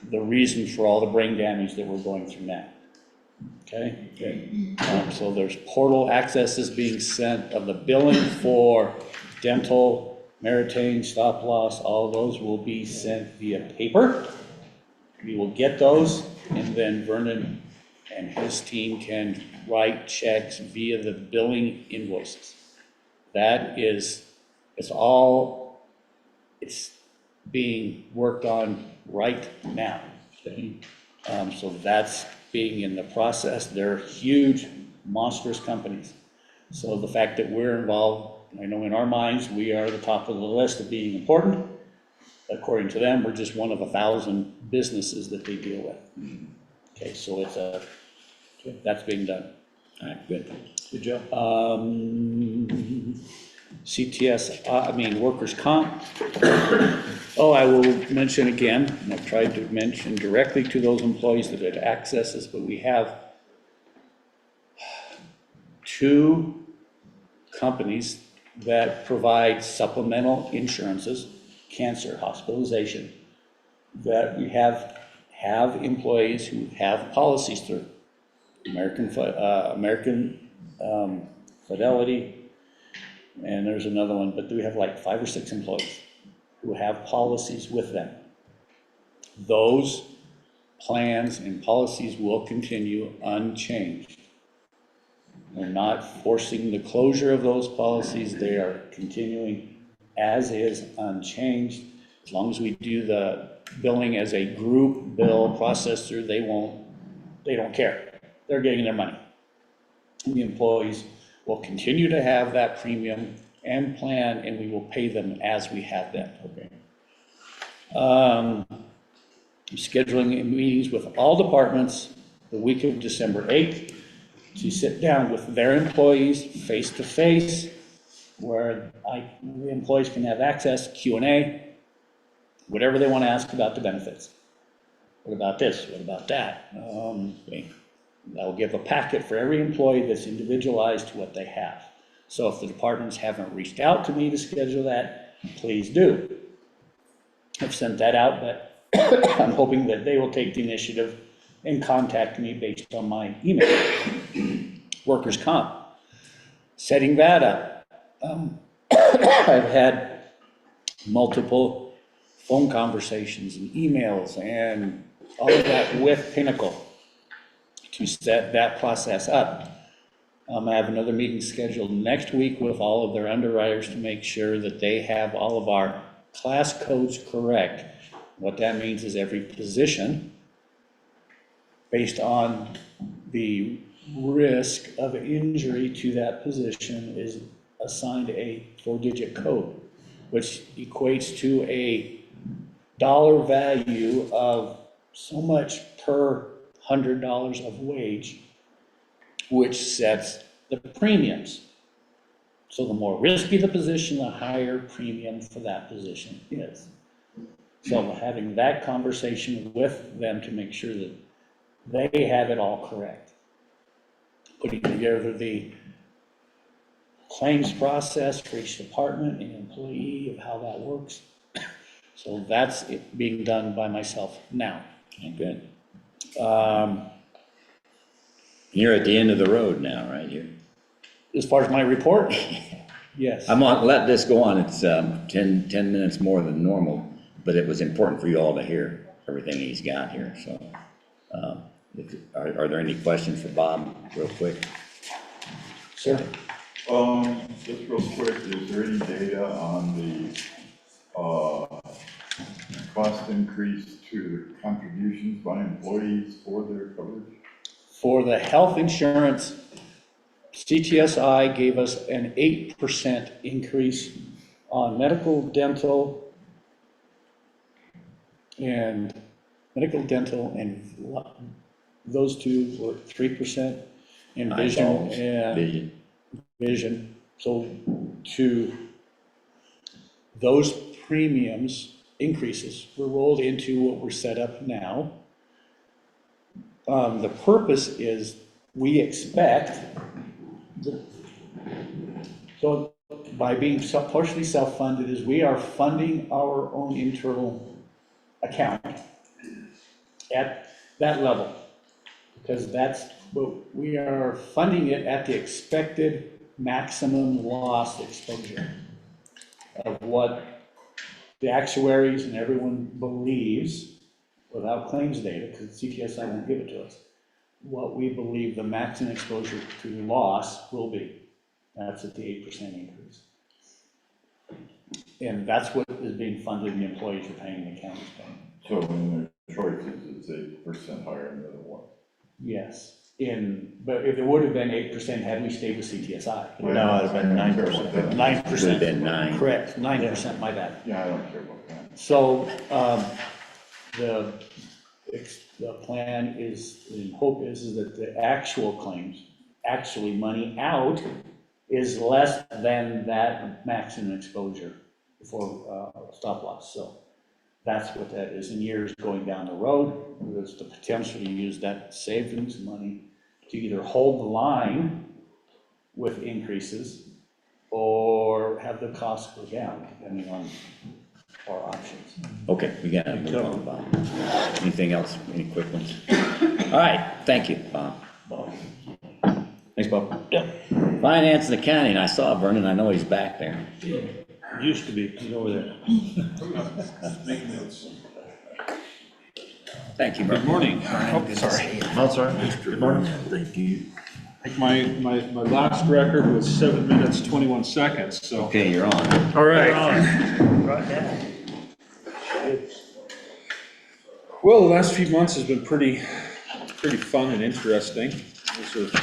the reason for all the brain damage that we're going through now. Okay? So there's portal accesses being sent of the billing for dental, maritime, stop loss, all of those will be sent via paper. We will get those, and then Vernon and his team can write checks via the billing invoices. That is, it's being worked on right now. Okay? So that's being in the process. They're huge, monstrous companies. So the fact that we're involved, I know in our minds, we are the top of the list of being important. According to them, we're just one of 1,000 businesses that they deal with. Okay, so that's being done. All right, good. Good job. CTS, workers' comp. Oh, I will mention again, and I've tried to mention directly to those employees that had accesses, but we have 2 companies that provide supplemental insurances, cancer, hospitalization, that we have employees who have policies through American Fidelity, and there's another one, but we have like 5 or 6 employees who have policies with them. Those plans and policies will continue unchanged. We're not forcing the closure of those policies. They are continuing as is, unchanged. As long as we do the billing as a group bill processor, they don't care. They're getting their money. And the employees will continue to have that premium and plan, and we will pay them as we have them. Okay. I'm scheduling meetings with all departments the week of December 8th to sit down with their employees face to face, where the employees can have access, Q&A, whatever they want to ask about the benefits. What about this? What about that? I'll give a packet for every employee that's individualized to what they have. So if the departments haven't reached out to me to schedule that, please do. I've sent that out, but I'm hoping that they will take the initiative and contact me based on my email. Workers' comp, setting that up. I've had multiple phone conversations and emails and all of that with Pinnacle to set that process up. I have another meeting scheduled next week with all of their underwriters to make sure that they have all of our class codes correct. What that means is every position, based on the risk of injury to that position, is assigned a 4-digit code, which equates to a dollar value of so much per $100 of wage, which sets the premiums. So the more risky the position, the higher premium for that position is. So having that conversation with them to make sure that they have it all correct. Putting together the claims process for each department and employee of how that works. So that's it being done by myself now. Okay, good. You're at the end of the road now, right? As far as my report, yes. I'm gonna let this go on. It's 10 minutes more than normal, but it was important for you all to hear everything he's got here. So, are there any questions for Bob, real quick? Sure. Just real quick, is there any data on the, cost increase to contributions by employees for their coverage? For the health insurance, CTSI gave us an 8% increase on medical, dental, and those 2 were 3%, and vision Eyeballs, and vision. So to those premiums increases were rolled into what we're set up now. The purpose is we expect, so by being partially self-funded, is we are funding our own internal account. at that level. Because that's, but we are funding it at the expected maximum loss exposure of what the actuaries and everyone believes, without claims data, because CTSI won't give it to us, what we believe the maximum exposure to loss will be. That's at the 8% increase. And that's what is being funded, and the employees are paying, the county's paying. So in the choices, it's 8% higher than the one. Yes, but if it would have been 8% had we stayed with CTSI. No, it'd have been 9%. Would've 9%. been 9. Correct, 9%, my bad. Yeah, I don't care about that. So, the plan is, and hope is that the actual claims, actually money out, is less than that maximum exposure for stop loss. So that's what that is. In years going down the road, there's the potential to use that savings money to either hold the line with increases or have the costs go down, depending on our options. Okay, we gotta move on, Bob. Anything else, any quick ones? All right, thank you, Bob. Thanks, Bob. Finance and accounting, I saw Vernon, I know he's back there. Used to be, he's over there. Make notes. Thank you, Good Vernon. morning. Oh, sorry. No, sorry. Good morning. Thank you. I think my last record was 7 minutes, 21 seconds, so. Okay, you're on. All right. Right now. Well, the last few months has been pretty fun and interesting. Those are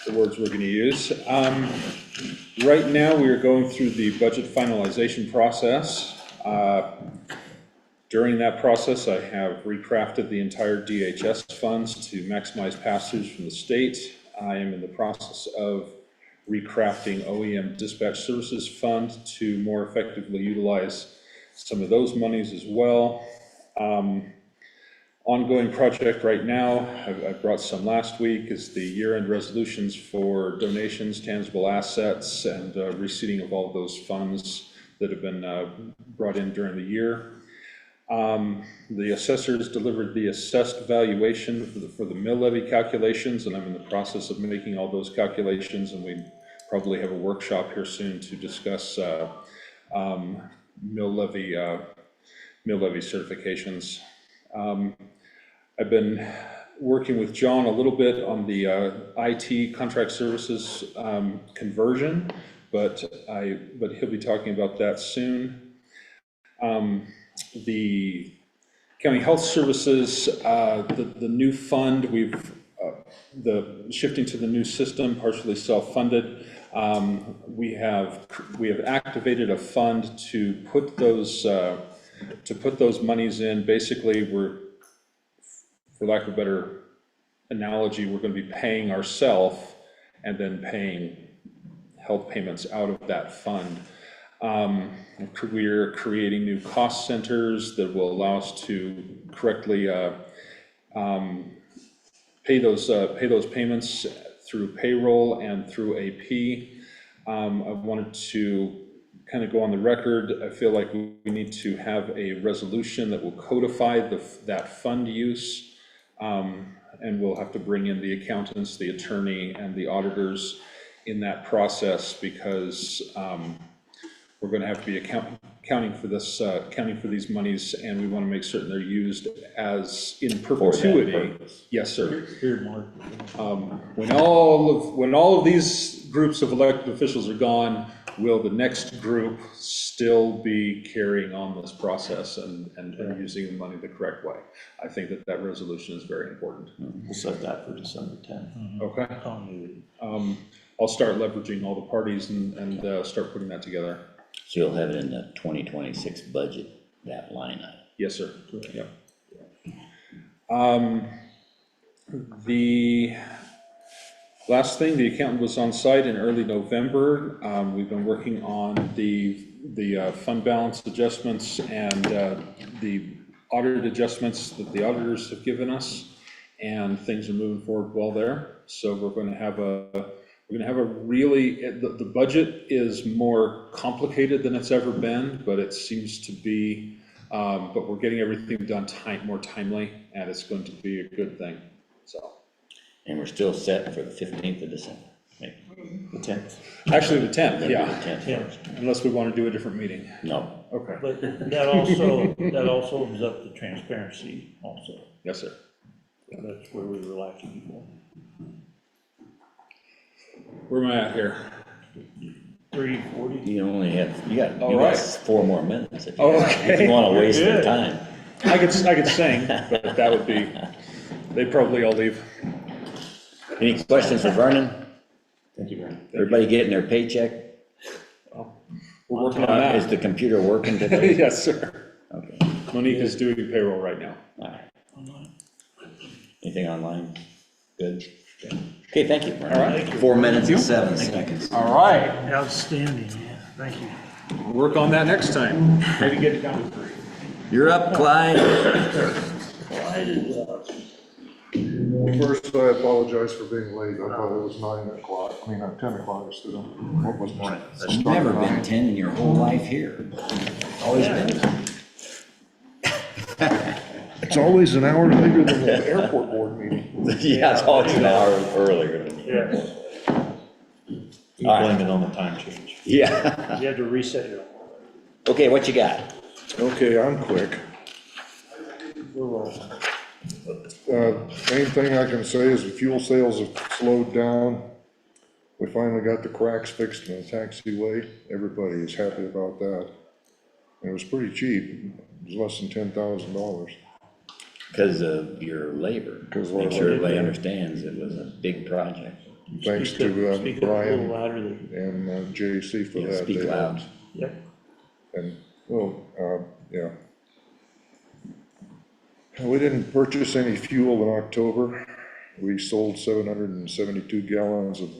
the words we're going to use. Right now, we are going through the budget finalization process. During that process, I have recrafted the entire DHS funds to maximize pass-throughs from the state. I am in the process of recrafting OEM Dispatch Services Fund to more effectively utilize some of those monies as well. Ongoing project right now, I brought some last week, is the year-end resolutions for donations, tangible assets, and receipting of all of those funds that have been brought in during the year. The assessors delivered the assessed valuation for the mill levy calculations, and I'm in the process of making all those calculations, and we probably have a workshop here soon to discuss mill levy certifications. I've been working with John a little bit on the IT contract services conversion, but he'll be talking about that soon. The county health services, the new fund, the shifting to the new system, partially self-funded. We have activated a fund to put those monies in. Basically, for lack of a better analogy, we're going to be paying ourselves and then paying health payments out of that fund. We're creating new cost centers that will allow us to correctly pay those payments through payroll and through AP. I wanted to kind of go on the record. I feel like we need to have a resolution that will codify that fund use. And we'll have to bring in the accountants, the attorney, and the auditors in that process, because we're going to have to be accounting for these monies, and we want to make certain they're used as in perpetuity. Yes, sir. Here, Mark. When all of these groups of elected officials are gone, will the next group still be carrying on this process and using the money the correct way? I think that resolution is very important. We'll set that for December 10th. Okay. I'll start leveraging all the parties and start putting that together. So you'll have it in the 2026 budget, that line item? Yes, sir. Yep. The last thing, the accountant was on site in early November. We've been working on the fund balance adjustments and the audit adjustments that the auditors have given us, and things are moving forward well there. So we're going to have a really, the budget is more complicated than it's ever been, but it seems to be But we're getting everything done more timely, and it's going to be a good thing, so. And we're still set for the 15th of December. Maybe. The 10th. Actually, the 10th, Maybe yeah, the 10th Yeah. first. unless we want to do a different meeting. No, Okay. But that also opens up the transparency also. Yes, sir. That's where we were lacking before. Where am I at here? 3:40. you only have, you got All right. 4 more minutes if Oh, you if you want to waste their Good. time. I could sing, but that would be, they'd probably all leave. Any questions for Vernon? Thank you, Brian. Everybody getting their paycheck? We're working on Is that. the computer working today? Yes, sir. Okay, Monique is doing payroll right now. all right. Anything online? Good? Okay, thank you. Vernon. All right. 4 minutes and 7 seconds. All right. Outstanding, yeah, thank you. Work on that next time. Maybe get it down to 3. You're up, Clyde. Clyde is up. Well, first, I apologize for being late. I thought it was 9 o'clock, 10 o'clock instead of, what was morning? You've never been 10 in your whole life here. Always been. It's always an hour later than the airport board meeting. Yeah, it's always an hour earlier. Yeah, We blame it on the time change. Yeah. you had to reset your. Okay, what you got? Okay, I'm quick. Main thing I can say is the fuel sales have slowed down. We finally got the cracks fixed in the taxiway. Everybody is happy about that. And it was pretty cheap. It was less than $10,000. Because of your labor. 'Cause of our Make sure everybody labor. understands it was a big project. Thanks Speak to up a little Brian louder than. and JC for Yeah, that. speak They loud. helped. Yep. And, well, yeah. We didn't purchase any fuel in October. We sold 772 gallons of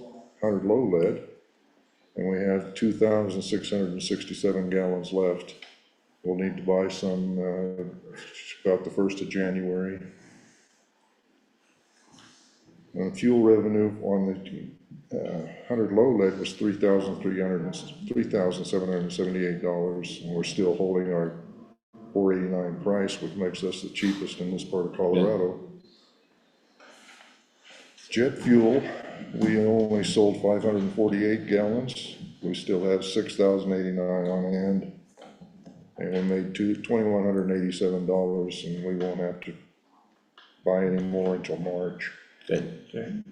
100 low lead, and we have 2,667 gallons left. We'll need to buy some about the 1st of January. Fuel revenue on the 100 low lead was $3,778, and we're still holding our $4.89 price, which makes us the cheapest in this part of Colorado. Jet fuel, we only sold 548 gallons. We still have 6,089 on hand. And we made $2,187, and we won't have to buy any more until March. Good. Okay.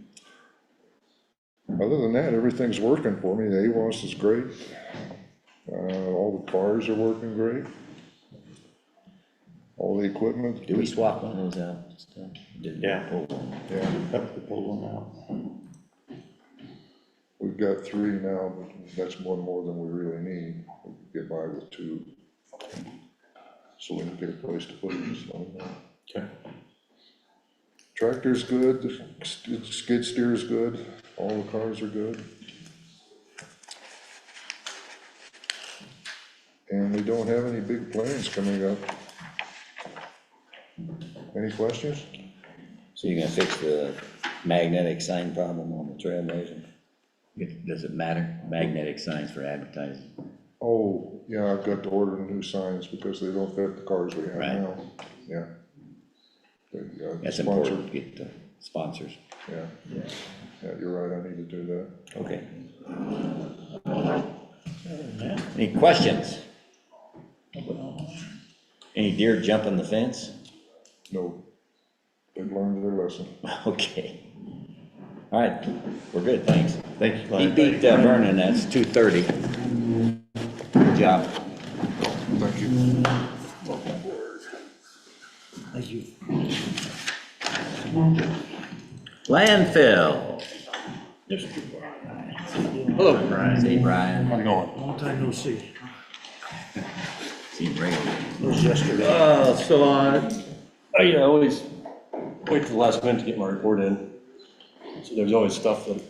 Other than that, everything's working for me. The AWAS is great. All the cars are working great. All the equipment. Did we swap one of those out still? Didn't we? Yeah. Pull one. Yeah, Up the pole now. we've got 3 now, but that's one more than we really need. We can get by with 2. So we can get a place to put it, so. Okay. Tractor's good, the skid steer's good, all the cars are good. And we don't have any big plans coming up. Any questions? So you're gonna fix the magnetic sign problem on the trailblazer? Does it matter? Magnetic signs for advertising? Oh, yeah, I've got to order new signs because they don't fit the cars we have Right. now, yeah. But, That's sponsor- important to get the sponsors. Yeah, yeah, you're right, I need to do that. Okay. Other than that, Any questions? nothing online. Any deer jumping the fence? No, they've learned their lesson. Okay. All right, we're good, thanks. Thank you, He Clyde. beat Vernon, that's 2:30. Good job. Thank you. Thank you. Landfill. Hello, Brian. See Brian, How's it going? Long time no see. see Ray. It was yesterday. I always wait till the last minute to get my report in. So there's always stuff that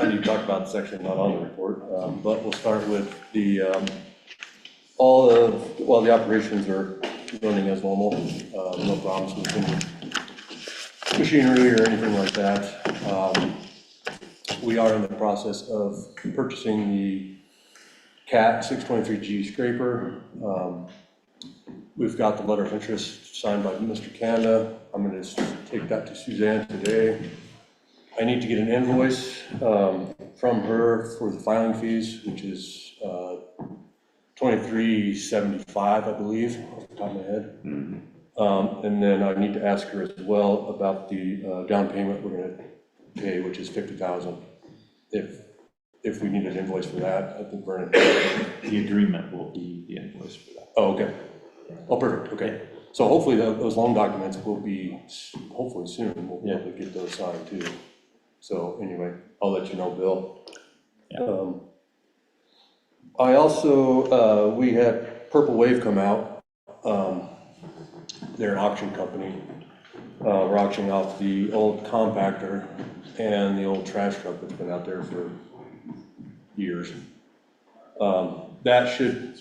I need to talk about in the section not on the report. But we'll start with the, the operations are running as normal. No problems with any machinery or anything like that. We are in the process of purchasing the CAT 623G scraper. we've got the letter of interest signed by Mr. Kanda. I'm gonna take that to Suzanne today. I need to get an invoice from her for the filing fees, which is $23.75, I believe, off the top of my head. And then I need to ask her as well about the down payment we're gonna pay, which is $50,000. If we need an invoice for that, I think Vernon. The agreement will be the invoice for that. Oh, okay. Oh, perfect, okay. So hopefully those loan documents will be, hopefully soon, we'll be able to get those signed too. So anyway, I'll let you know, Bill. Yeah. I also, we had Purple Wave come out. They're an auction company. We're auctioning off the old compactor and the old trash truck that's been out there for years. That should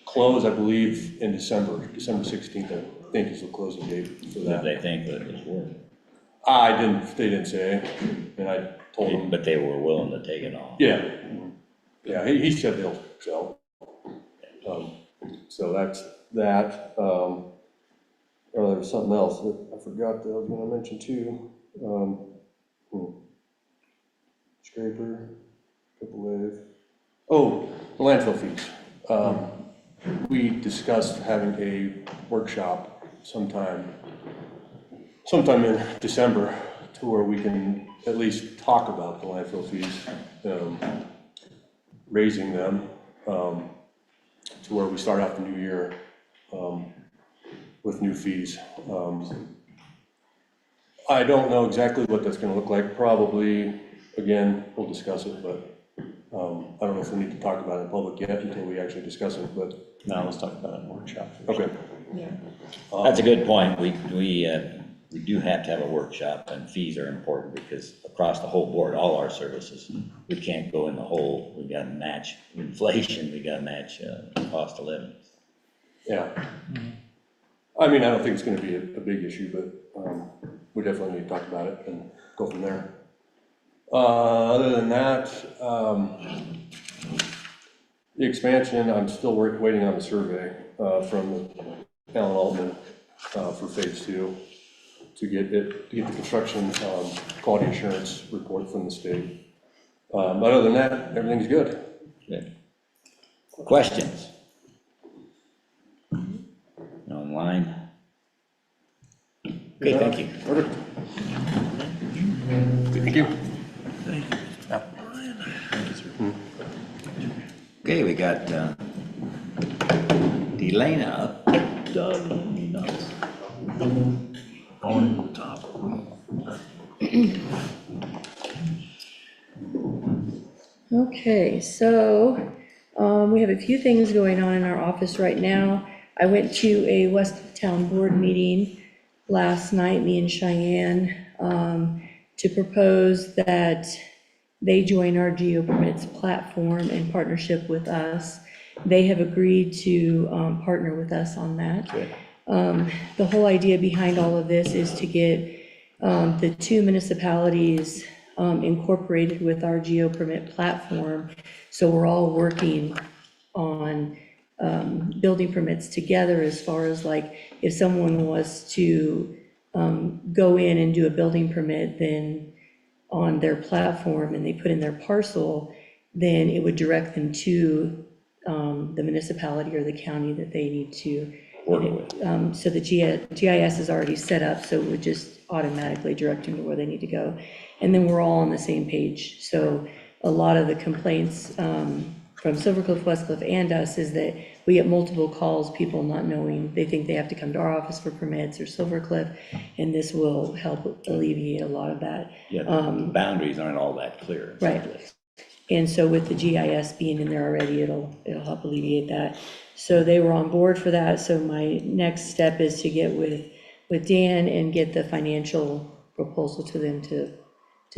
close, I believe, in December 16th, I think is the closing date for that. They think that it was worth They didn't say, and I told them. it, but they were willing to take it on. Yeah, yeah, he said they'll sell. So that's that. There was something else that I forgot that I was gonna mention too. Scraper, Purple Wave. Oh, the landfill fees. We discussed having a workshop sometime in December to where we can at least talk about the landfill fees, raising them, to where we start out the new year, with new fees. I don't know exactly what that's gonna look like. Probably, again, we'll discuss it, but I don't know if we need to talk about it in public yet until we actually discuss it, but. Now let's talk about it in workshop. Okay. That's a good point. We do have to have a workshop, and fees are important because across the whole board, all our services, we can't go in the hole. We gotta match inflation, we gotta match cost of living. Yeah. I mean, I don't think it's gonna be a big issue, but we definitely need to talk about it and go from there. Other than that, the expansion, I'm still waiting on the survey from Alan Altman for phase 2 to get the construction quality assurance report from the state. But other than that, everything's good. Good. Questions? Online? Okay, thank you. Thank you. Okay, we got Delana up. On top. Okay, so we have a few things going on in our office right now. I went to a West of Town board meeting last night, me and Cheyenne, to propose that they join our GeoPermits platform in partnership with us. They have agreed to partner with us on that. The whole idea behind all of this is to get the 2 municipalities incorporated with our GeoPermit platform. So we're all working on building permits together, as far as like if someone was to go in and do a building permit, then on their platform and they put in their parcel, then it would direct them to the municipality or the county that they need to work with. So the GIS is already set up, so it would just automatically direct them to where they need to go. And then we're all on the same page. So a lot of the complaints from Silver Cliff, West Cliff, and us is that we get multiple calls, people not knowing, they think they have to come to our office for permits or Silver Cliff, and this will help alleviate a lot of that. Yeah, the boundaries aren't all that clear. Right. And so with the GIS being in there already, it'll help alleviate that. So they were on board for that. So my next step is to get with Dan and get the financial proposal to them to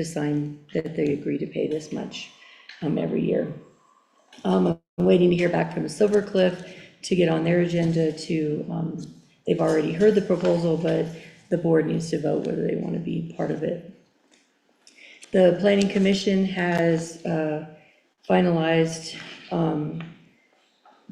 sign that they agree to pay this much every year. I'm waiting to hear back from Silver Cliff to get on their agenda to, they've already heard the proposal, but the board needs to vote whether they want to be part of it. The Planning Commission has finalized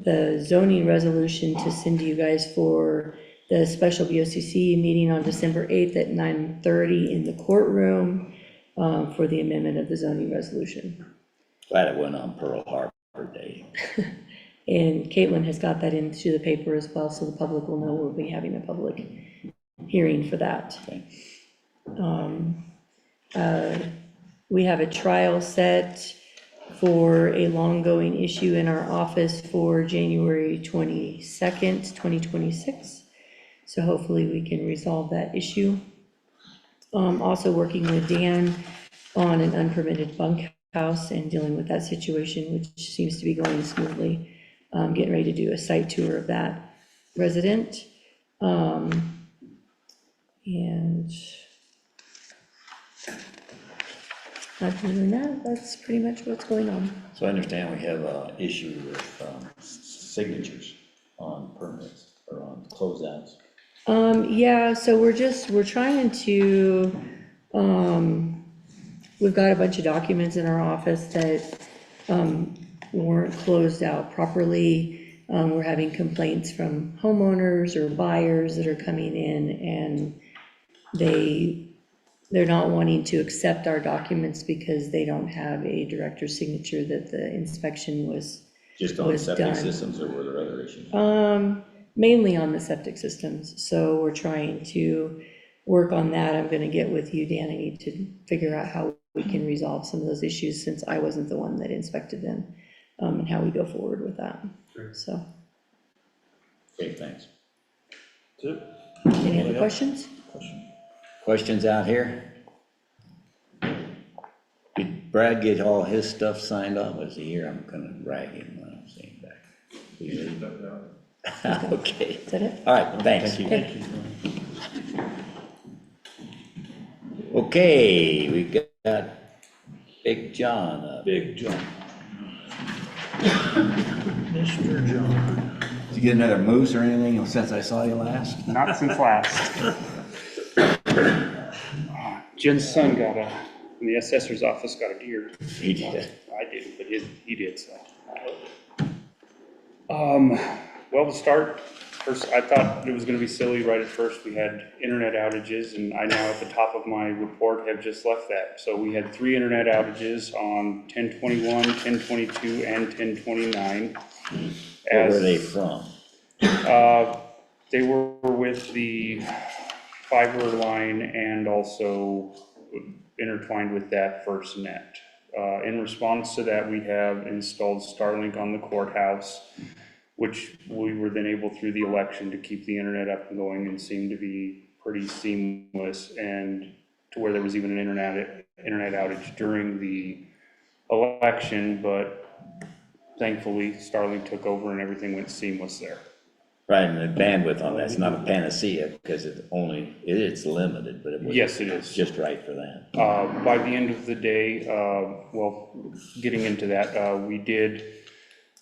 the zoning resolution to send to you guys for the special BOCC meeting on December 8th at 9:30 in the courtroom for the amendment of the zoning resolution. Glad it went on Pearl Harbor Day. And Caitlin has got that into the paper as well, so the public will know we'll be having a public hearing for that. Okay. We have a trial set for a long-going issue in our office for January 22nd, 2026. So hopefully we can resolve that issue. Also working with Dan on an unpermitted bunkhouse and dealing with that situation, which seems to be going smoothly. Getting ready to do a site tour of that resident. And other than that, that's pretty much what's going on. So I understand we have an issue with signatures on permits or on closeouts. Yeah, so we're trying to, we've got a bunch of documents in our office that, weren't closed out properly. We're having complaints from homeowners or buyers that are coming in, and they're not wanting to accept our documents because they don't have a director's signature that the inspection was Just on septic done. systems, or were there other issues? Mainly on the septic systems, so we're trying to work on that. I'm gonna get with you, Dan. I need to figure out how we can resolve some of those issues since I wasn't the one that inspected them, and how we go forward with that, so. Okay, thanks. Any other questions? Questions out here? Did Brad get all his stuff signed off? Was he here? I'm gonna rag him when I'm seeing back. Okay. Is that it? All right, thanks. Okay. Okay, we got Big John up. Big John. Mr. John. Did you get another moose or anything since I saw you last? Not since last. Jen's son got the assessor's office got a deer. He did. I didn't, but he did, so. Well, to start, first, I thought it was gonna be silly right at first. We had internet outages, and I now at the top of my report have just left that. So we had 3 internet outages on 10/21, 10/22, and 10/29. Where were they from? They were with the fiber line and also intertwined with that FirstNet. In response to that, we have installed Starlink on the courthouse, which we were then able through the election to keep the internet up and going and seemed to be pretty seamless, and to where there was even an internet outage during the election, but thankfully Starlink took over and everything went seamless there. Right, and the bandwidth on that's not a panacea because it's limited, but it was. Yes, it is. Just right for that. By the end of the day, getting into that,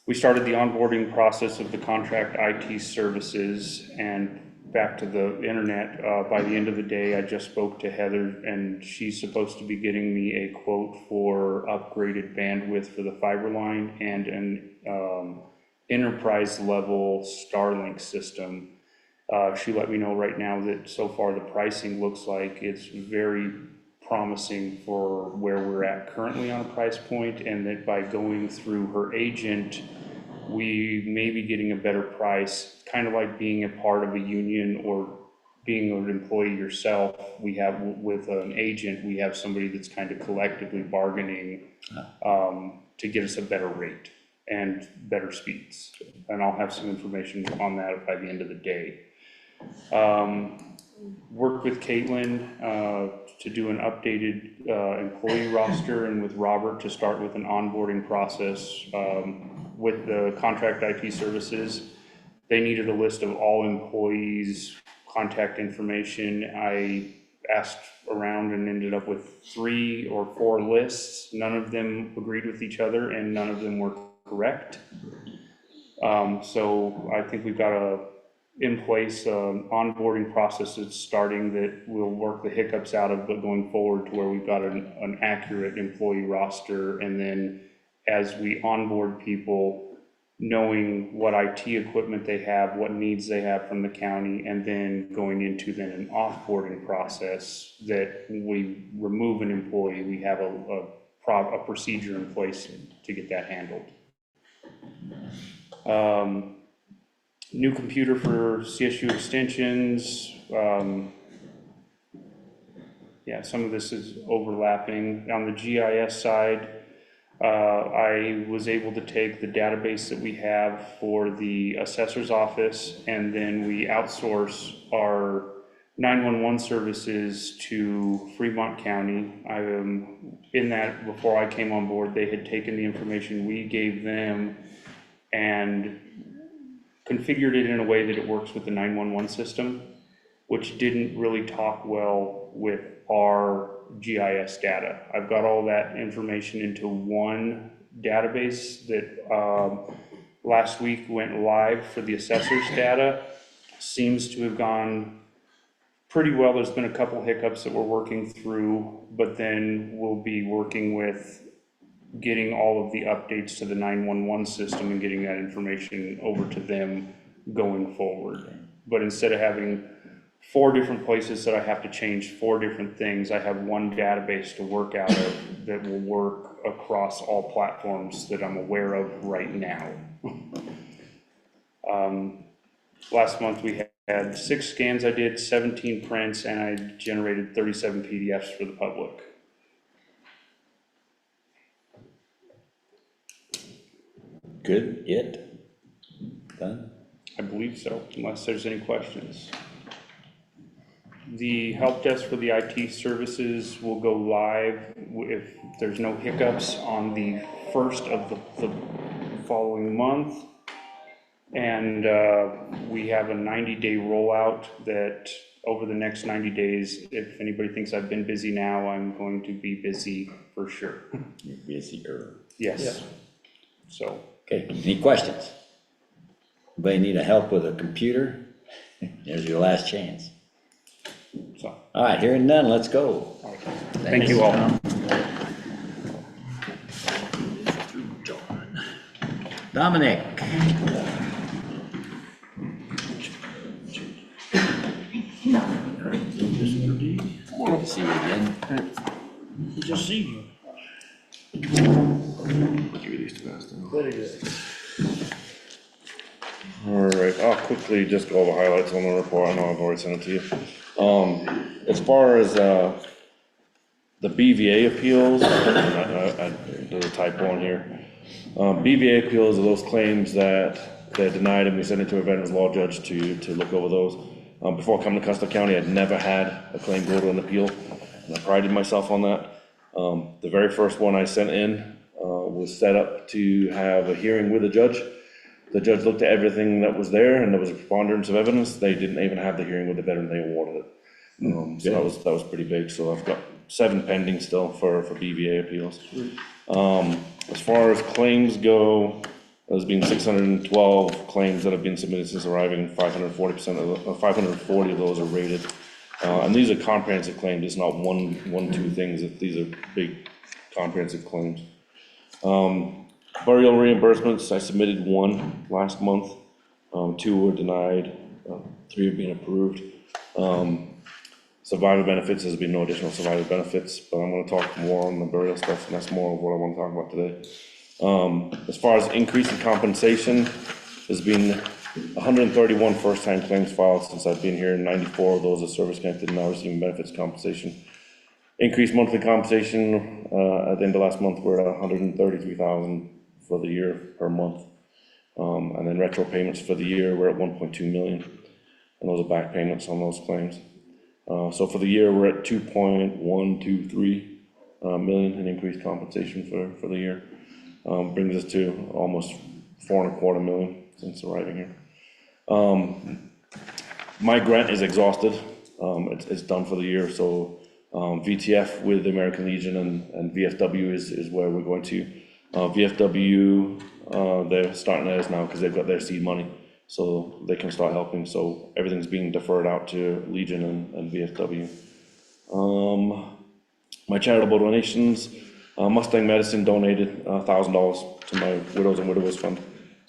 we started the onboarding process of the contract IT services and back to the internet. By the end of the day, I just spoke to Heather, and she's supposed to be getting me a quote for upgraded bandwidth for the fiber line and an enterprise level Starlink system. She let me know right now that so far the pricing looks like it's very promising for where we're at currently on a price point, and that by going through her agent, we may be getting a better price, kind of like being a part of a union or being an employee yourself. We have with an agent, we have somebody that's kind of collectively bargaining to get us a better rate and better speeds. And I'll have some information on that by the end of the day. Worked with Caitlin to do an updated employee roster, and with Robert to start with an onboarding process. With the contract IT services, they needed a list of all employees' contact information. I asked around and ended up with 3 or 4 lists. None of them agreed with each other and none of them were correct. So I think we've got in place onboarding process that's starting that will work the hiccups out of, but going forward to where we've got an accurate employee roster. And then as we onboard people, knowing what IT equipment they have, what needs they have from the county, and then going into then an offboarding process that we remove an employee, we have a procedure in place to get that handled. New computer for CSU extensions. Yeah, some of this is overlapping. On the GIS side, I was able to take the database that we have for the assessor's office, and then we outsource our 911 services to Fremont County. In that, before I came on board, they had taken the information we gave them and configured it in a way that it works with the 911 system, which didn't really talk well with our GIS data. I've got all that information into one database that last week went live for the assessor's data. Seems to have gone pretty well. There's been a couple hiccups that we're working through, but then we'll be working with getting all of the updates to the 911 system and getting that information over to them going forward. But instead of having 4 different places that I have to change 4 different things, I have one database to work out of that will work across all platforms that I'm aware of right now. Last month we had 6 scans I did, 17 prints, and I generated 37 PDFs for the public. Good, done? I believe so, unless there's any questions. The help desk for the IT services will go live if there's no hiccups on the 1st of the following month. And we have a 90-day rollout that over the next 90 days, if anybody thinks I've been busy now, I'm going to be busy for sure. You're busier. Yes. Yeah. So. Okay, any questions? Anybody need a help with a computer? There's your last chance. So. All right, hearing none, let's go. Thank you all. Dominic. Good to see you again. We just seen you. Give you these two guys. Very good. All right, I'll quickly just go over highlights on the report. I know I've already sent it to you. As far as the BVA appeals, there's a typo on here. BVA appeals are those claims that they're denied, and we send it to a veterans law judge to look over those. Before coming to Custer County, I'd never had a claim go to an appeal, and I prided myself on that. The very first one I sent in was set up to have a hearing with a judge. The judge looked at everything that was there, and there was a preponderance of evidence. They didn't even have the hearing with the veteran, they awarded it. So that was pretty big. So I've got 7 pending still for BVA appeals. As far as claims go, there's been 612 claims that have been submitted since arriving. 540 of those are rated. And these are comprehensive claims. It's not one, 2 things. These are big comprehensive claims. Burial reimbursements, I submitted 1 last month. 2 were denied, 3 have been approved. Survivor benefits, there's been no additional survivor benefits, but I'm gonna talk more on the burial stuff, and that's more of what I wanna talk about today. As far as increase in compensation, there's been 131 first-time claims filed since I've been here, 94 of those are service-connected and now receiving benefits compensation. Increased monthly compensation, at the end of last month, we're at 133,000 for the year per month. And then retro payments for the year, we're at 1.2 million, and those are back payments on those claims. So for the year, we're at 2.123 million in increased compensation for the year. Brings us to almost 4.25 million since arriving here. My grant is exhausted. It's done for the year, so VTF with the American Legion and VFW is where we're going to. VFW, they're starting theirs now because they've got their seed money, so they can start helping. So everything's being deferred out to Legion and VFW. My charitable donations, Mustang Medicine donated $1,000 to my Widows and Widowers Fund.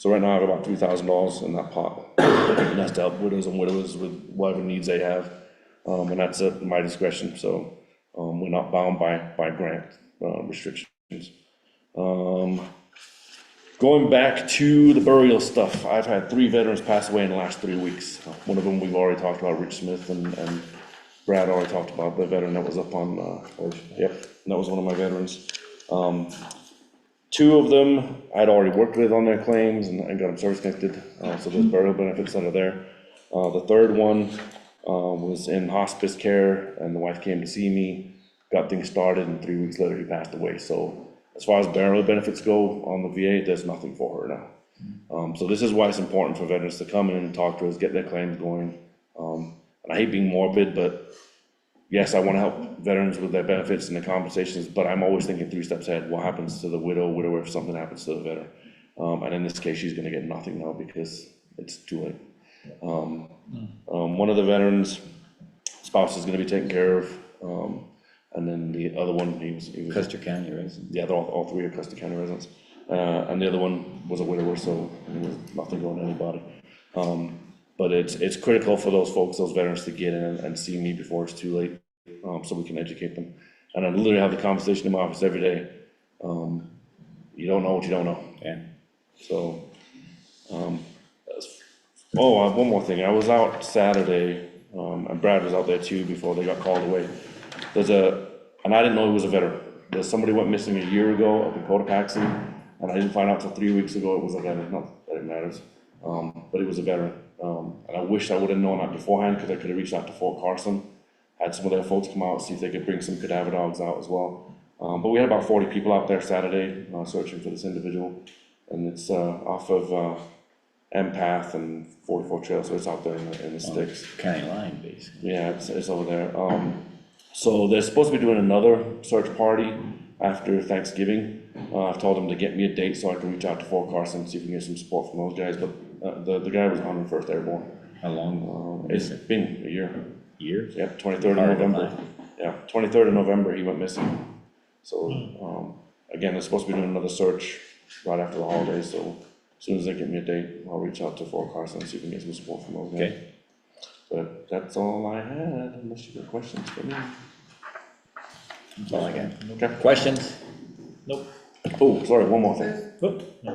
So right now I have about $2,000 in that pot. And that's to help widows and widowers with whatever needs they have. And that's at my discretion, so, we're not bound by grant, restrictions. Going back to the burial stuff, I've had 3 veterans pass away in the last 3 weeks. One of them we've already talked about, Rich Smith, and Brad already talked about, the veteran that was up on, yep, that was one of my veterans. 2 of them I'd already worked with on their claims and got them service connected, so there's burial benefits that are there. The third one was in hospice care, and the wife came to see me, got things started, and 3 weeks later he passed away. So as far as burial benefits go on the VA, there's nothing for her now. So this is why it's important for veterans to come in and talk to us, get their claims going. And I hate being morbid, but yes, I want to help veterans with their benefits and their compensations, but I'm always thinking 3 steps ahead. What happens to the widower if something happens to the veteran? And in this case, she's going to get nothing now because it's too late. One of the veterans' spouse is going to be taken care of, and then the other one, he was Custer County resident. yeah, they're all 3 are Custer County residents, and the other one was a widower, so there was nothing going to anybody. But it's critical for those folks, those veterans, to get in and see me before it's too late, so we can educate them. And I literally have the conversation in my office every day. You don't know what you don't know. Yeah. So, one more thing. I was out Saturday, and Brad was out there too before they got called away. And I didn't know he was a veteran. There's somebody went missing a year ago up in Cotopaxi, and I didn't find out until 3 weeks ago it was a veteran. Not that it matters, but it was a veteran. And I wish I would have known that beforehand, because I could have reached out to Fort Carson, had some of their folks come out, see if they could bring some cadaver dogs out as well. But we had about 40 people out there Saturday searching for this individual, and it's off of Empath and 44 Trail, so it's out there in the sticks. County line, basically. Yeah, it's over there. So they're supposed to be doing another search party after Thanksgiving. I've told them to get me a date so I can reach out to Fort Carson and see if we can get some support from those guys, but the guy was 101st Airborne. How long? It's been a year. Years? Yeah, 23rd of November. Yeah, 23rd of November he went missing. So, again, they're supposed to be doing another search right after the holidays, so as soon as they get me a date, I'll reach out to Fort Carson and see if we can get some support from those guys. Okay. But that's all I had, unless you got questions for me. That's all I got. Okay. Questions? Nope. Oh, sorry, one more thing. Oop, no.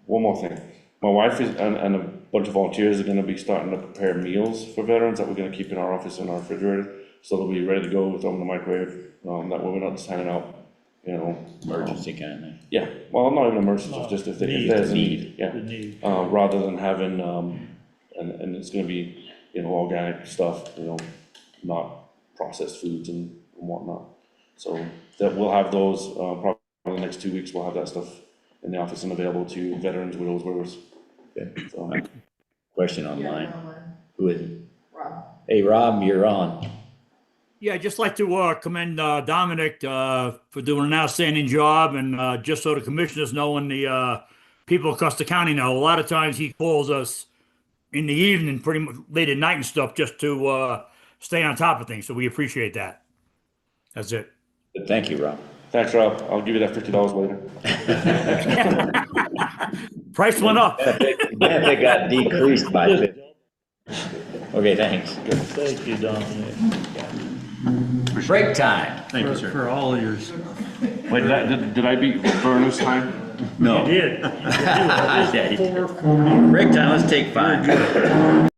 One more thing. My wife is, and a bunch of volunteers are gonna be starting to prepare meals for veterans that we're gonna keep in our office in our refrigerator. So they'll be ready to go, throw them in the microwave, that way we're not just handing out, Emergency kind of thing. Yeah, well, not even emergency, just if there's a need, yeah. The need. Rather than having, and it's gonna be, organic stuff, not processed foods and whatnot. So that we'll have those, probably in the next 2 weeks, we'll have that stuff in the office and available to veterans, widows, widowers. Okay. So, Question online. Who is it? Rob. Hey, Rob, you're on. Yeah, I'd just like to commend Dominic for doing an outstanding job, and just so the commissioners know and the people of Custer County know, a lot of times he calls us in the evening, pretty much late at night and stuff, just to stay on top of things. So we appreciate that. That's it. Thank you, Rob. thanks, Rob. I'll give you that $50 later. Price went up. Benefit got decreased by 50. Okay, thanks. Thank you, Dominic. Break time. Thank you, sir. For all of yours. Wait, did I beat Vern's time? No. You did. Yeah, you did. Break time, let's take 5.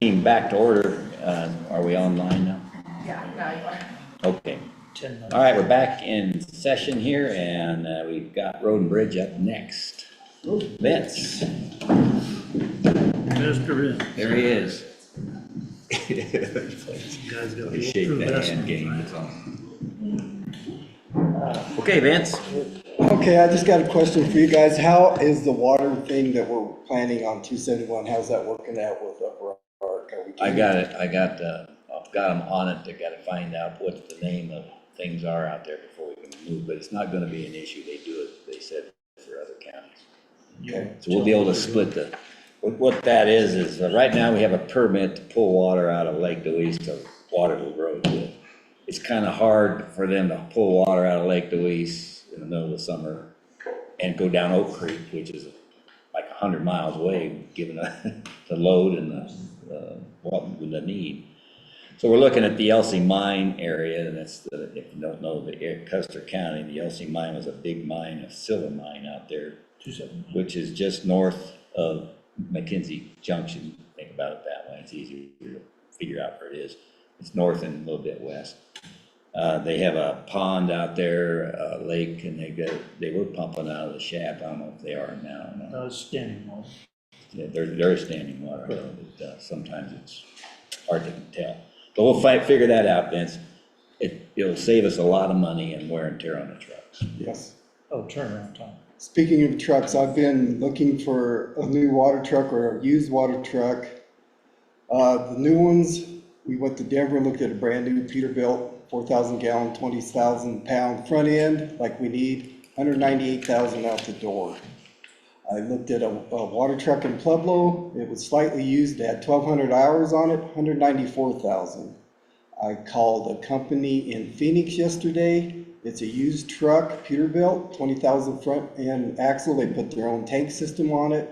back to order. Are we online now? Yeah, now you are. Okay. 10 minutes. All right, we're back in session here, and we've got Road and Bridge up next. Vince, Mr. Vince. there he is. You guys got to Shake through that this. hand game, that's all. Okay, Vince. Okay, I just got a question for you guys. How is the water thing that we're planning on 271, how's that working out with Upper Ark? I got it, I've got them on it, I gotta find out what the name of things are out there before we can move, but it's not gonna be an issue, they do it, they said, for other counties. Okay. So we'll be able to split what that is right now we have a permit to pull water out of Lake Deweese to Waterloo Road with. It's kinda hard for them to pull water out of Lake Deweese in the middle of the summer and go down Oak Creek, which is like 100 miles away, given the load and the need. So we're looking at the Elsie Mine area, and that's if you don't know, Custer County, the Elsie Mine was a big mine, a silver mine out there, which is just north of McKenzie Junction. Think about it that way, it's easier to figure out where it is. It's north and a little bit west. They have a pond out there, a lake, and they were pumping out of the shaft. I don't know if they are now. No, it's standing water. Yeah, there's standing water, but sometimes it's hard to tell. But we'll figure that out, Vince. It'll save us a lot of money and wear and tear on the trucks. Yes. Oh, turnaround time. Speaking of trucks, I've been looking for a new water truck or a used water truck. The new ones, we went to Denver and looked at a brand new Peterbilt, 4,000 gallon, 20,000 pound front end, like we need, 198,000 out the door. I looked at a water truck in Pueblo. It was slightly used, it had 1,200 hours on it, 194,000. I called a company in Phoenix yesterday. It's a used truck, Peterbilt, 20,000 front end axle. They put their own tank system on it.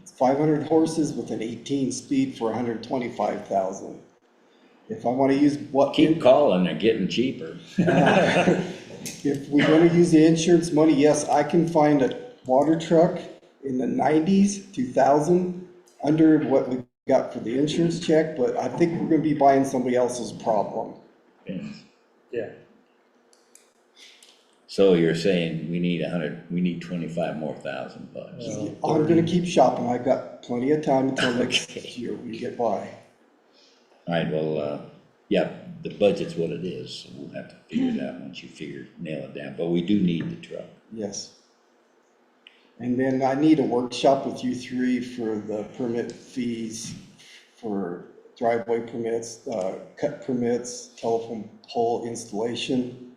It's 500 horses with an 18 speed for 125,000. If I want to use what? Keep calling, they're getting cheaper. If we want to use the insurance money, yes, I can find a water truck in the 90s, 2000, under what we got for the insurance check, but I think we're going to be buying somebody else's problem. Yeah. So you're saying we need 25 more thousand bucks. I'm going to keep shopping. I've got plenty of time until next year we get by. All right, well, yeah, the budget's what it is, so we'll have to figure it out once you nail it down, but we do need the truck. Yes. And then I need a workshop with you three for the permit fees for driveway permits, cut permits, telephone pole installation.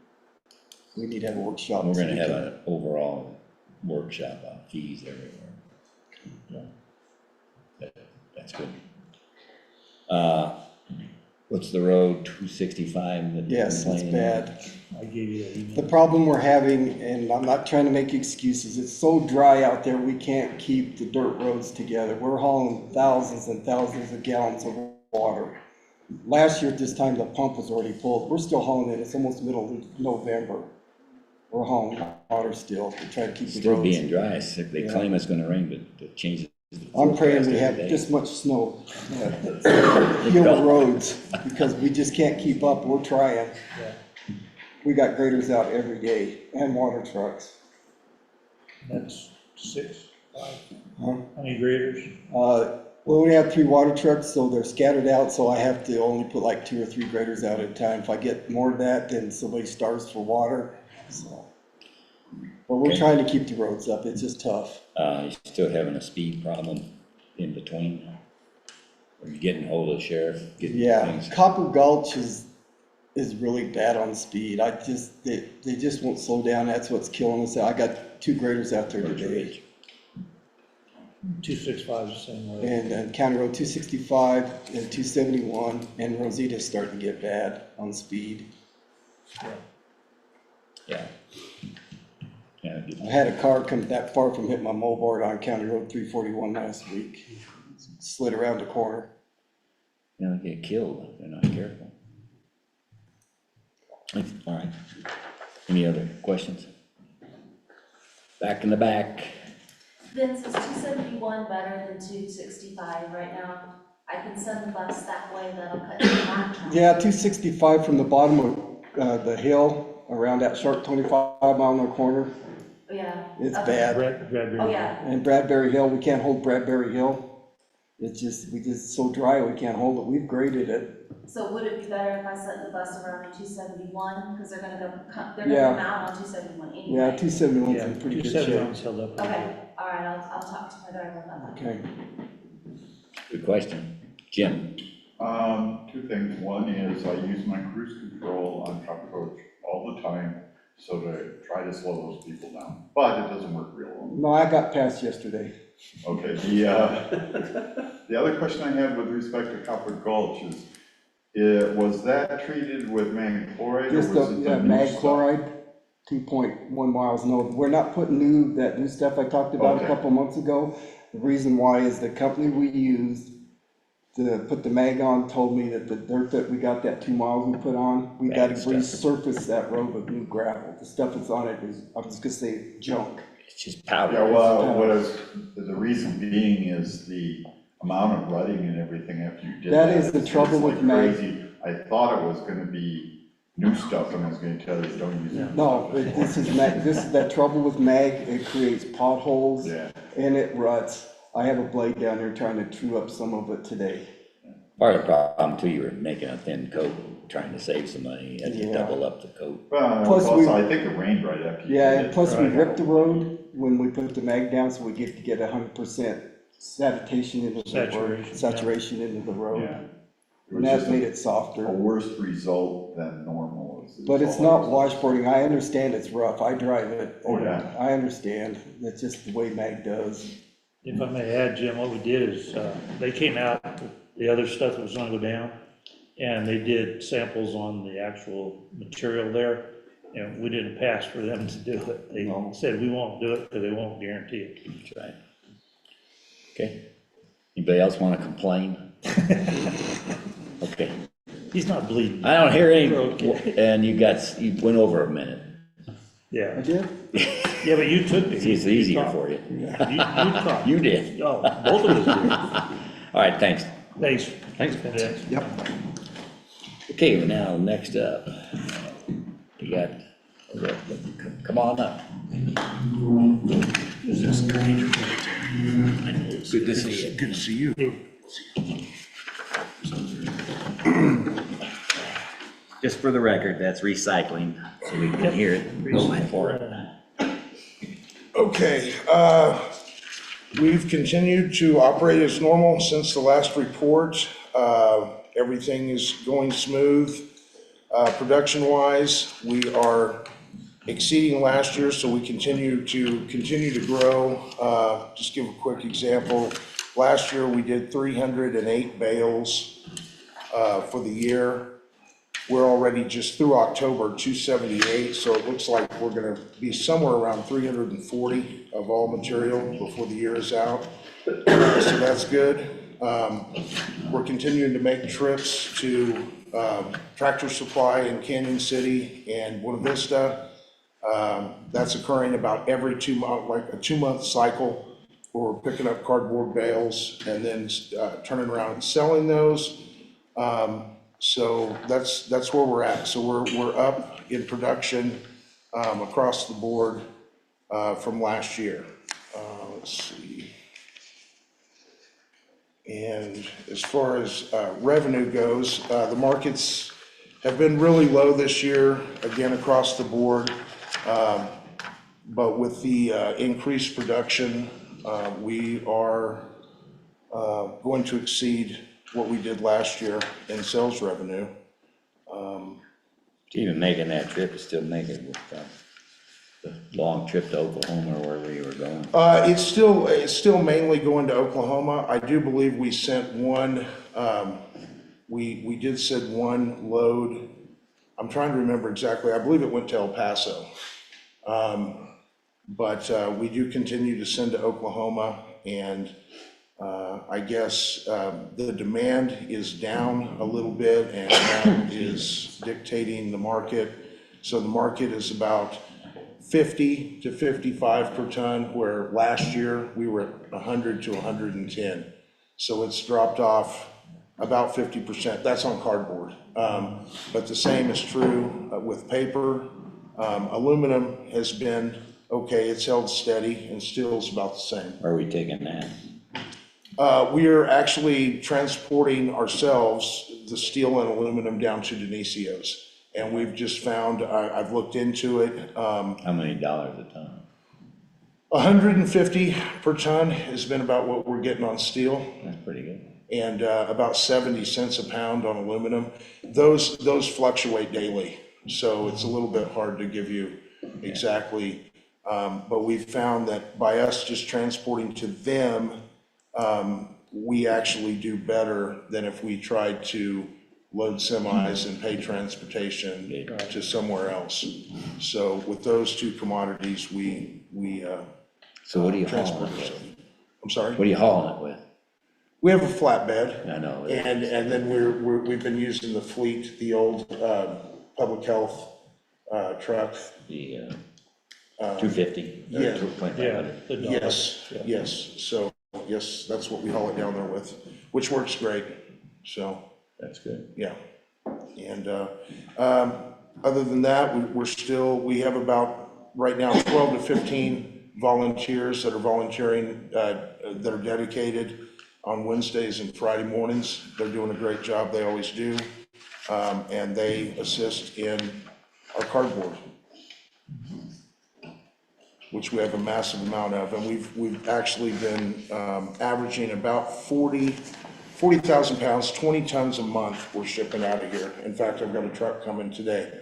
We need to have a workshop. We're gonna have an overall workshop on fees everywhere. That's good. What's the road, 265? Yes, it's bad. I gave you that email. The problem we're having, and I'm not trying to make excuses, it's so dry out there, we can't keep the dirt roads together. We're hauling thousands and thousands of gallons of water. Last year at this time, the pump was already pulled. We're still hauling it. It's almost middle of November. We're hauling water still to try to keep the roads. Still being dry, they claim it's gonna rain, but it changes. I'm praying we have this much snow, heal the roads, because we just can't keep up. We're trying. We got graders out every day and water trucks. That's 6, 5. Huh? How many graders? We only have 3 water trucks, so they're scattered out, so I have to only put like 2 or 3 graders out at a time. If I get more of that, then somebody starves for water, so. But we're trying to keep the roads up, it's just tough. You still having a speed problem in between? Are you getting hold of the sheriff? Yeah, Copper Gulch is really bad on speed. They just won't slow down, that's what's killing us. I got 2 graders out there today. 265 is the same way. And County Road 265 and 271, and Rosita's starting to get bad on speed. Yeah. I had a car come that far from hitting my moldboard on County Road 341 last week. Slid around the corner. They'll get killed if they're not careful. All right. Any other questions? Back in the back. Vince, is 271 better than 265 right now? I can send the bus that way, that'll cut your back. Yeah, 265 from the bottom of the hill around that sharp 25-mile corner. Yeah. It's okay. bad. Bradbury. Oh, yeah, And Bradbury Hill, we can't hold Bradbury Hill. It's just, so dry, we can't hold it. We've graded it. so would it be better if I sent the bus around on 271, because they're gonna they're Yeah. gonna come out on 271 anyway? Yeah, 271's Yeah, in pretty good 271's shape. held up. Okay, all right, I'll talk to my driver about that. Okay. Good question. Jim? Two things. One is I use my cruise control on Truck Coach all the time, so to try to slow those people down, but it doesn't work real well. No, I got passed yesterday. Okay, the other question I have with respect to Copper Gulch is, was that treated with mag chloride or was Just it the new mag stuff? chloride, 2.1 miles. No, we're not putting that new stuff I talked about a Okay. couple months ago. The reason why is the company we used to put the mag on told me that the dirt that we got, that 2 miles we put on, we gotta Bad stuff. resurface that road with new gravel. The stuff that's on it is, I was just gonna say junk. It's just powder. Yeah, well, the reason being is the amount of rutting and everything after you did that. That is the it's trouble like with mag. crazy. I thought it was gonna be new stuff and I was gonna tell you, don't use it. No, this is mag, that trouble with mag, it creates potholes Yeah. and it ruts. I have a blade down there trying to true up some of it today. Part of the problem too, you were making a thin coat, trying to save some money, as you Yeah. double up the coat. Well, Plus plus we- I think it rained right after you Yeah, did and it. plus we Right. ripped the road when we put the mag down, so we get to get 100% sanitation into the road, Saturation, yeah. saturation into the road. Yeah. It And was that just made a it softer. worse result than normal. But it's not washboarding. I understand it's rough. I drive it. Oh, yeah. I understand. That's just the way mag does. If I may add, Jim, what we did is, they came out with the other stuff that was gonna go down, and they did samples on the actual material there, and we didn't pass for them to do it. They No. said, we won't do it, because they won't guarantee it. That's right. Okay. Anybody else want to complain? Okay. He's not bleeding. I don't hear any, We're okay. and you went over a minute. I Yeah, did? yeah, but you took it. It's easier for you. You talked. You did. Oh, both of us did. All right, thanks. Thanks. Thanks. Yep. Okay, now, next up, you got, come on up. Good to see you. Good to see you. Just for the record, that's recycling, so we can hear it. Go for it. Okay, we've continued to operate as normal since the last report. Everything is going smooth. Production-wise, we are exceeding last year, so we continue to grow. Just give a quick example. Last year, we did 308 bales for the year. We're already just through October, 278, so it looks like we're gonna be somewhere around 340 of all material before the year is out. So that's good. We're continuing to make trips to Tractor Supply in Canyon City and Buena Vista. That's occurring about every 2 months, like a 2-month cycle, where we're picking up cardboard bales and then turning around and selling those. So that's where we're at. So we're up in production across the board from last year. Let's see. And as far as revenue goes, the markets have been really low this year, again, across the board. But with the increased production, we are going to exceed what we did last year in sales revenue. Even making that trip is still making it with the long trip to Oklahoma or wherever you were going. It's still mainly going to Oklahoma. I do believe we sent one, we did send one load. I'm trying to remember exactly. I believe it went to El Paso. But we do continue to send to Oklahoma, and I guess the demand is down a little bit, and that is dictating the market. So the market is about 50 to 55 per ton, where last year we were at 100 to 110. So it's dropped off about 50%. That's on cardboard. But the same is true with paper. Aluminum has been okay, it's held steady, and steel's about the same. Where are we taking that? We are actually transporting ourselves the steel and aluminum down to Denisio's. And we've just found, I've looked into it. How many dollars a ton? 150 per ton has been about what we're getting on steel. That's pretty good. And about 70 cents a pound on aluminum. Those fluctuate daily, so it's a little bit hard to give you exactly. But we've found that by us just transporting to them, we actually do better than if we tried to load semis and pay transportation to somewhere else. So with those two commodities, we So what are you transport hauling it ourselves. with? I'm sorry? What are you hauling it with? We have a flatbed. I know. And then we've been using the fleet, the old public health truck. The 250? or Yeah. 2500? Yes. So, yes, that's what we haul it down there with, which works great. So, That's good. yeah. And other than that, we have about, right now, 12 to 15 volunteers that are volunteering, that are dedicated on Wednesdays and Friday mornings. They're doing a great job, they always do. And they assist in our cardboard, which we have a massive amount of. And we've actually been averaging about 40,000 pounds, 20 tons a month we're shipping out of here. In fact, I've got a truck coming today.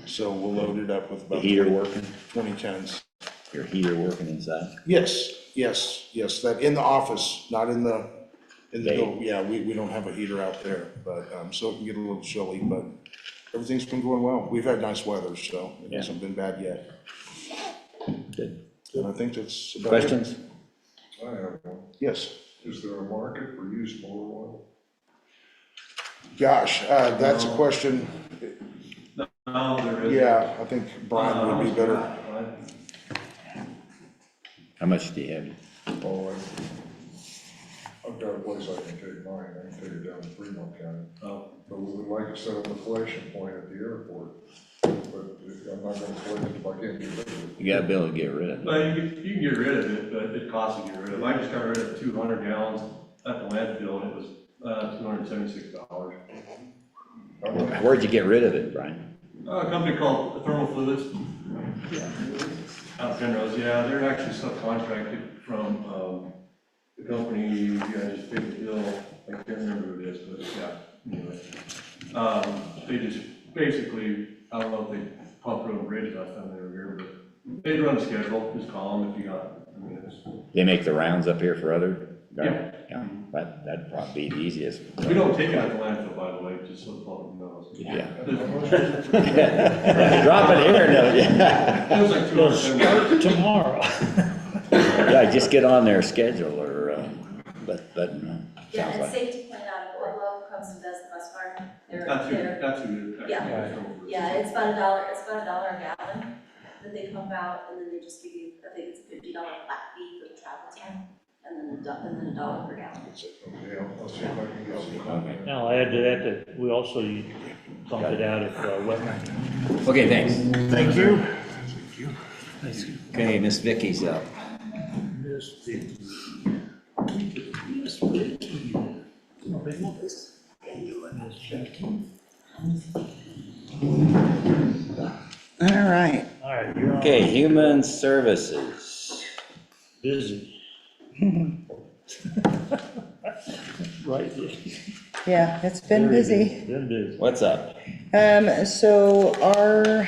So we'll load it up with about The heater working? 20 tons. Your heater working inside? Yes, that in the office, not in the Bay. building. Yeah, we don't have a heater out there, but, so it can get a little chilly, but everything's been going well. We've had nice weather, so it hasn't been bad yet. Good. And I think that's about it. Questions? I have one. Yes. Is there a market for used motor oil? Gosh, that's a question. No, there is. Yeah, I think Brian would be better. How much do you have? Oh, I've got a place I can take mine, I can take it down to Fremont County. Oh. But we would like to set up a collection point at the airport, but I'm not gonna collect it if I can't get rid of it. You gotta be able to get rid of it. Well, you can get rid of it, but it costs to get rid of it. I just got rid of 200 gallons at the landfill, and it was $276. Where'd you get rid of it, Brian? A company called Thermal Fluids. Out of Penrose, yeah, they're actually subcontracted from, the company, you guys just paid the bill, I can't remember who it is, but yeah, anyway. They just, basically, I don't know if they pumped road and bridge last time they were here, but they'd run a schedule, just call them if you got, I mean, it's. They make the rounds up here for other? Yeah. Yeah, that'd probably be the easiest. We don't take it at the landfill, by the way, just so the public knows. Yeah. Drop it here, no, yeah. It was like They'll 200. start tomorrow. Yeah, just get on their schedule or, let them know. Yeah, Sounds and like- Safety Plan out of Pueblo comes and does the bus barn. That's who. Yeah, it's about $1 a gallon that they pump out, and then they just give you, I think it's a $50 flat fee for the travel time, and then $1 per gallon. Okay, I'll see if I can get some contact. Now, add to that we also pump it out of wetland. Okay, thanks. Thank you. Okay, Miss Vicky's up. Miss Vicky. Miss Vicky. Miss Vicky. All right. All right, you're on. Okay, Human Services. Busy. Right. Yeah, it's been Very busy. Been busy. What's up? So our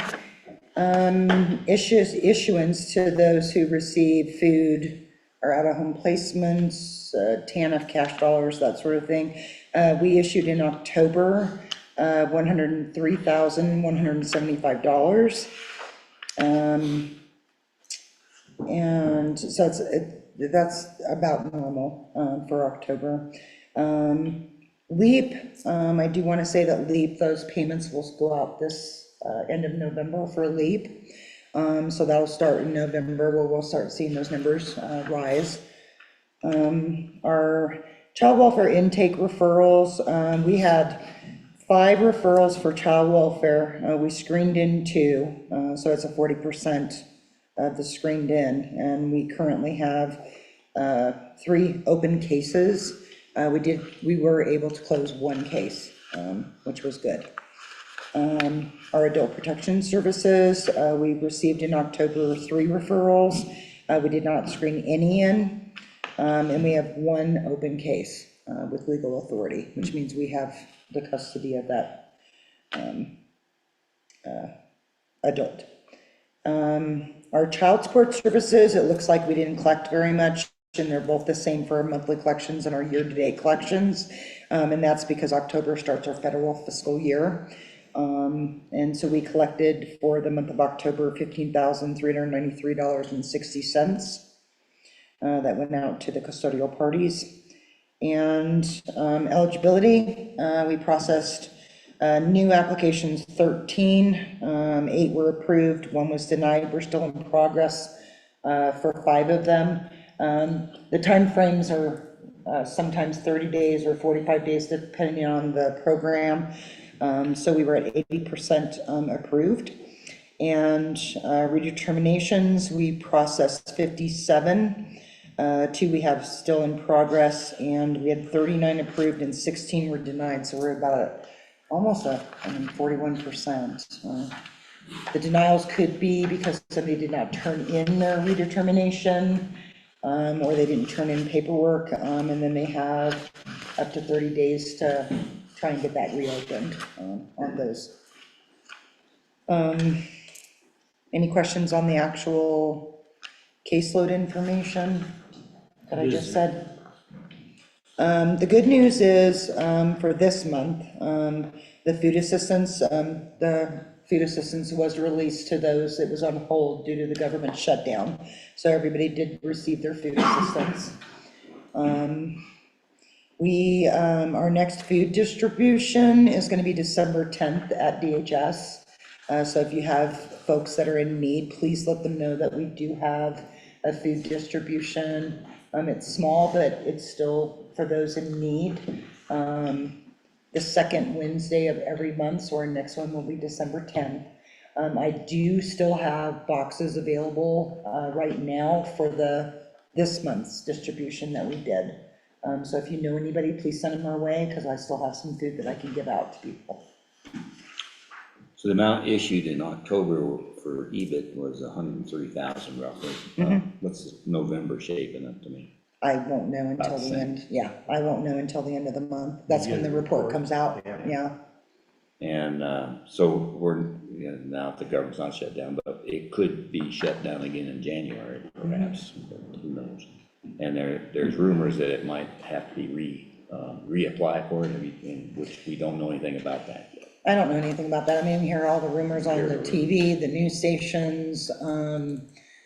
issuance to those who receive food or out-of-home placements, TANF cash dollars, that sort of thing. We issued in October, $103,175. And so that's about normal for October. LEAP, I do want to say that LEAP, those payments will go out this end of November for LEAP. So that'll start in November, where we'll start seeing those numbers rise. Our child welfare intake referrals, we had 5 referrals for child welfare. We screened in 2, so it's a 40% of the screened in, and we currently have 3 open cases. We were able to close 1 case, which was good. Our adult protection services, we received in October 3 referrals. We did not screen any in, and we have 1 open case with legal authority, which means we have the custody of that adult. Our child support services, it looks like we didn't collect very much, and they're both the same for our monthly collections and our year-to-date collections, and that's because October starts our federal fiscal year. And so we collected for the month of October $15,393.60 that went out to the custodial parties. And eligibility, we processed new applications 13, 8 were approved, 1 was denied. We're still in progress for 5 of them. The timeframes are sometimes 30 days or 45 days depending on the program. So we were at 80% approved. And redeterminations, we processed 57. 2 we have still in progress, and we had 39 approved and 16 were denied. So we're about almost 41%. The denials could be because somebody did not turn in their redetermination, or they didn't turn in paperwork, and then they have up to 30 days to try and get that reopened on those. Any questions on the actual caseload information that I just said? The good news is for this month, the food assistance was released to those. It was on hold due to the government shutdown. So everybody did receive their food assistance. Our next food distribution is going to be December 10th at DHS. So if you have folks that are in need, please let them know that we do have a food distribution. It's small, but it's still for those in need. The second Wednesday of every month, so our next one will be December 10th. I do still have boxes available right now for this month's distribution that we did. So if you know anybody, please send them our way, because I still have some food that I can give out to people. So the amount issued in October for EBIT was 103,000 roughly. What's November shaping up to me? I won't know until the end. Yeah, I won't know until the end of the month. That's when the report comes out. Yeah. And so now the government's not shut down, but it could be shut down again in January, perhaps. Who knows? And there's rumors that it might have to be reapplied for it, which we don't know anything about that yet. I don't know anything about that. I mean, I hear all the rumors on the TV, the news stations,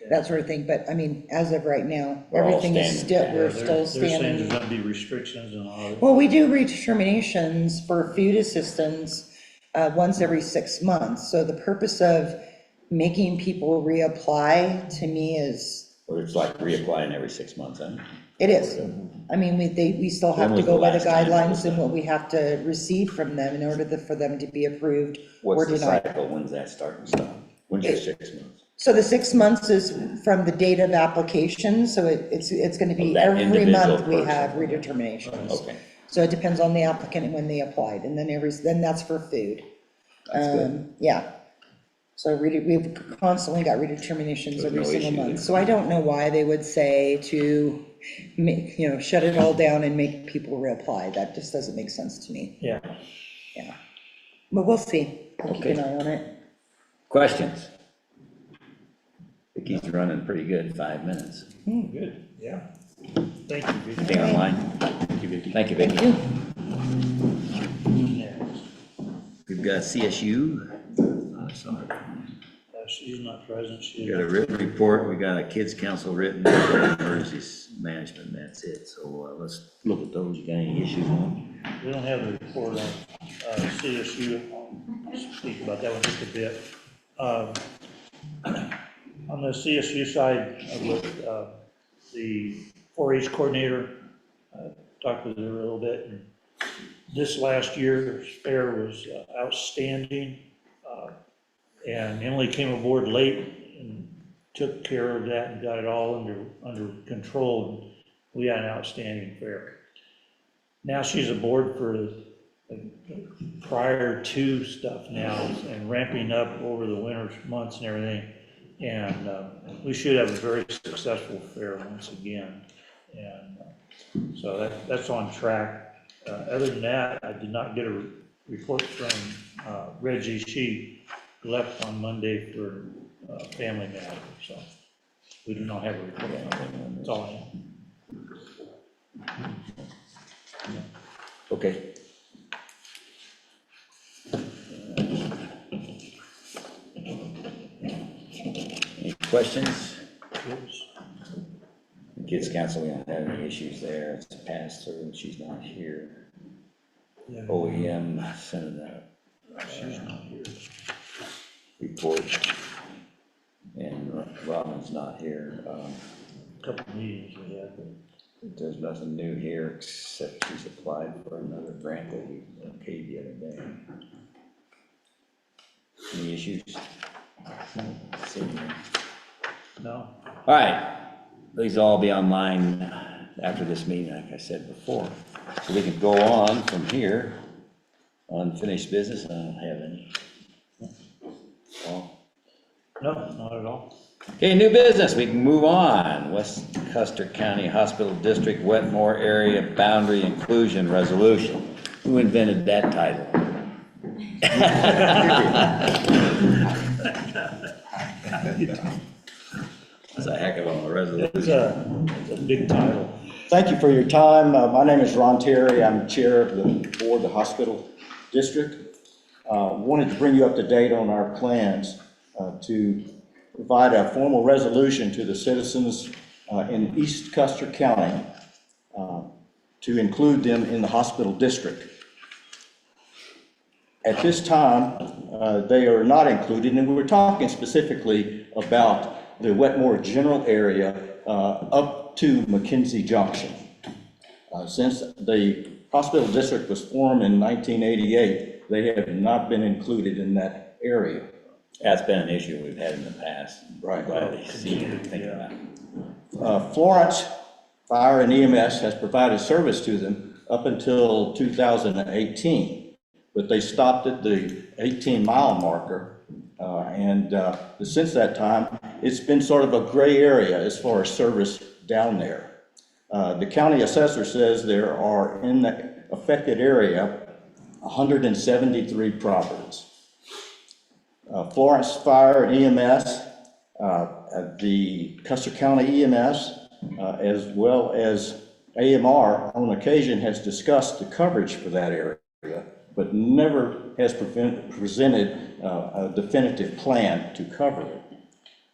that sort of thing. But I mean, as of right now, everything is still, we're still standing. They're saying there's gonna be restrictions and all that. Well, we do redeterminations for food assistance once every 6 months. So the purpose of making people reapply to me is. Or it's like reapplying every 6 months, huh? It is. I mean, we still have to go by the guidelines and what we have to receive from them in order for them to be approved or What's the denied. cycle? When's that start and stop? When's your 6 months? So the 6 months is from the date of application, so it's gonna be that every individual month we person. have redeterminations. Okay. So it depends on the applicant and when they applied, and then then that's for food. That's good. Yeah. So we've constantly got redeterminations There's every no single issue month. there. So I don't know why they would say to make, shut it all down and make people reapply. That just doesn't make sense to me. Yeah. Yeah. But we'll see. We'll keep Okay. an eye on it. Questions? Vicky's running pretty good, 5 minutes. Good, yeah. Thank you, Vicki. Anything online? Thank you, Vicky. Thank you, Vicky. We've got CSU. Sorry. She's not present. We got a written report, we got a kids council written, emergency management, and that's it. So let's look at those. You got any issues on? We don't have a report on CSU. I'll speak about that one just a bit. On the CSU side, with the 4-H coordinator, talked with her a little bit, and this last year's fair was outstanding. And Emily came aboard late and took care of that and got it all under control. And we had an outstanding fair. Now she's aboard for the prior to stuff now and ramping up over the winter months and everything. And we should have a very successful fair once again. And so that's on track. Other than that, I did not get a report from Reggie. She left on Monday for family matter, so we do not have a report on that. That's all I have. Okay. Any questions? Kids council, we don't have any issues there. It's a pass-through and she's not here. OEM sent She's not here. report. And Robin's not here. Couple meetings we had, but There's nothing new here except she's applied for another grant that we okayed the other day. Any issues? no. All right, these will all be online after this meeting, like I said before. So we can go on from here, unfinished business, I don't have any. Well, No, not at all. okay, new business, we can move on. West Custer County Hospital District Wetmore Area Boundary Inclusion Resolution. Who invented that title? It's a heck of a resolution. It's a big title. Thank you for your time. My name is Ron Terry. I'm chair of the board of the hospital district. Wanted to bring you up to date on our plans to provide a formal resolution to the citizens in East Custer County to include them in the hospital district. At this time, they are not included, and we're talking specifically about the Wetmore general area up to McKenzie Junction. Since the hospital district was formed in 1988, they have not been included in that area. That's been an issue we've had in the past. Right. Glad they see it, think about it. Florence Fire and EMS has provided service to them up until 2018, but they stopped at the 18-mile marker. Since that time, it's been sort of a gray area as far as service down there. The county assessor says there are in the affected area 173 properties. Florence Fire and EMS, the Custer County EMS, as well as AMR on occasion has discussed the coverage for that area, but never has presented a definitive plan to cover it.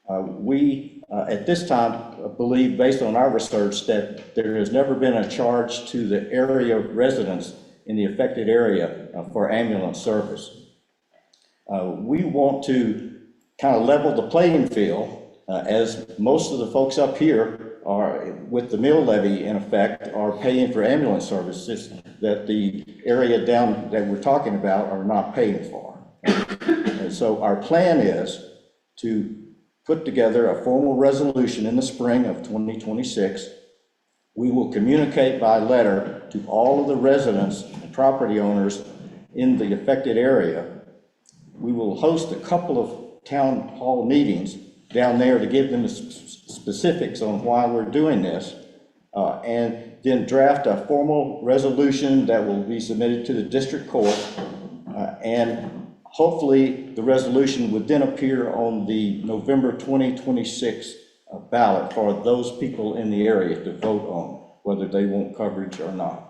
We, at this time, believe, based on our research, that there has never been a charge to the area residents in the affected area for ambulance service. We want to kind of level the playing field, as most of the folks up here are, with the mill levy in effect, are paying for ambulance services that the area down that we're talking about are not paying for. And so our plan is to put together a formal resolution in the spring of 2026. We will communicate by letter to all of the residents and property owners in the affected area. We will host a couple of town hall meetings down there to give them the specifics on why we're doing this, and then draft a formal resolution that will be submitted to the district court, and hopefully the resolution would then appear on the November 2026 ballot for those people in the area to vote on whether they want coverage or not.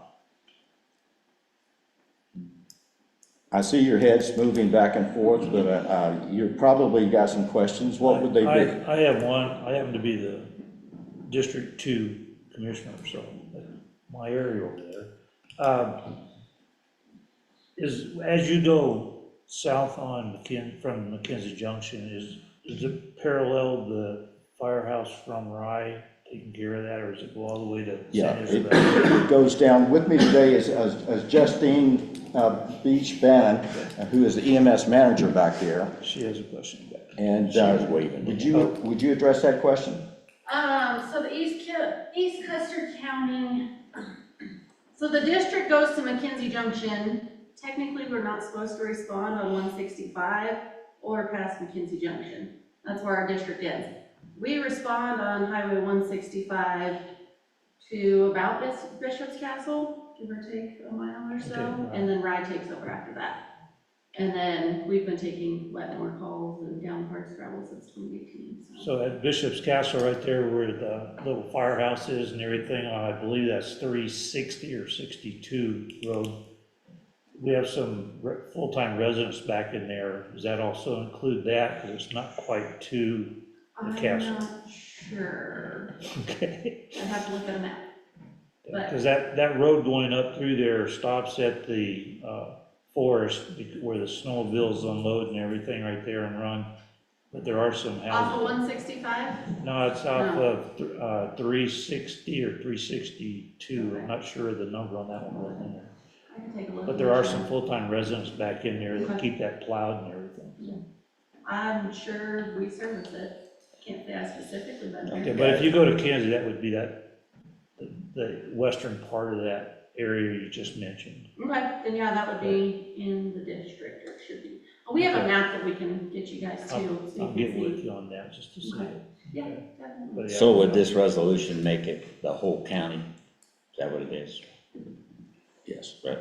I see your heads moving back and forth, but you probably got some questions. What would they be? I have one. I happen to be the District 2 commissioner, so my area over there. As you go south on from McKenzie Junction, is it parallel the firehouse from Rye taking care of that, or does it go all the way to Yeah, San it Isabel? it goes down. With me today is Justine Beach Bannon, who is the EMS manager back there. She has a question back. And She was waving. would you address that question? So the East Custer County, so the district goes to McKenzie Junction. Technically, we're not supposed to respond on 165 or past McKenzie Junction. That's where our district ends. We respond on Highway 165 to about Bishop's Castle, give or take a mile or so, Okay, wow. and then Rye takes over after that. And then we've been taking Wetmore calls and down parts travel since 2018. So at Bishop's Castle right there where the little firehouse is and everything, I believe that's 360 or 62 road. We have some full-time residents back in there. Does that also include that? Because it's not quite to the castle. I'm not sure. Okay. I'd have to look at a map. But Because that road going up through there stops at the forest where the snowmobiles unload and everything right there and run. But there are some off of houses. 165? No, it's off No. of 360 or 362. I'm not sure of the number on that one right now. I can take a look. But there are some full-time residents back in there that Okay. keep that plowed and everything. I'm sure we service it. Can't say I specifically, but. Okay, but if you go to Kansas, that would be the western part of that area you just mentioned. Okay, then yeah, that would be in the district, or it should be. We have a Okay. map that we can get you guys too. so you I'll can get see. with you on that just to see Okay. it. Yeah, Okay. definitely. But yeah, So would this resolution make it the whole county? Is that what it is? Yes. Right,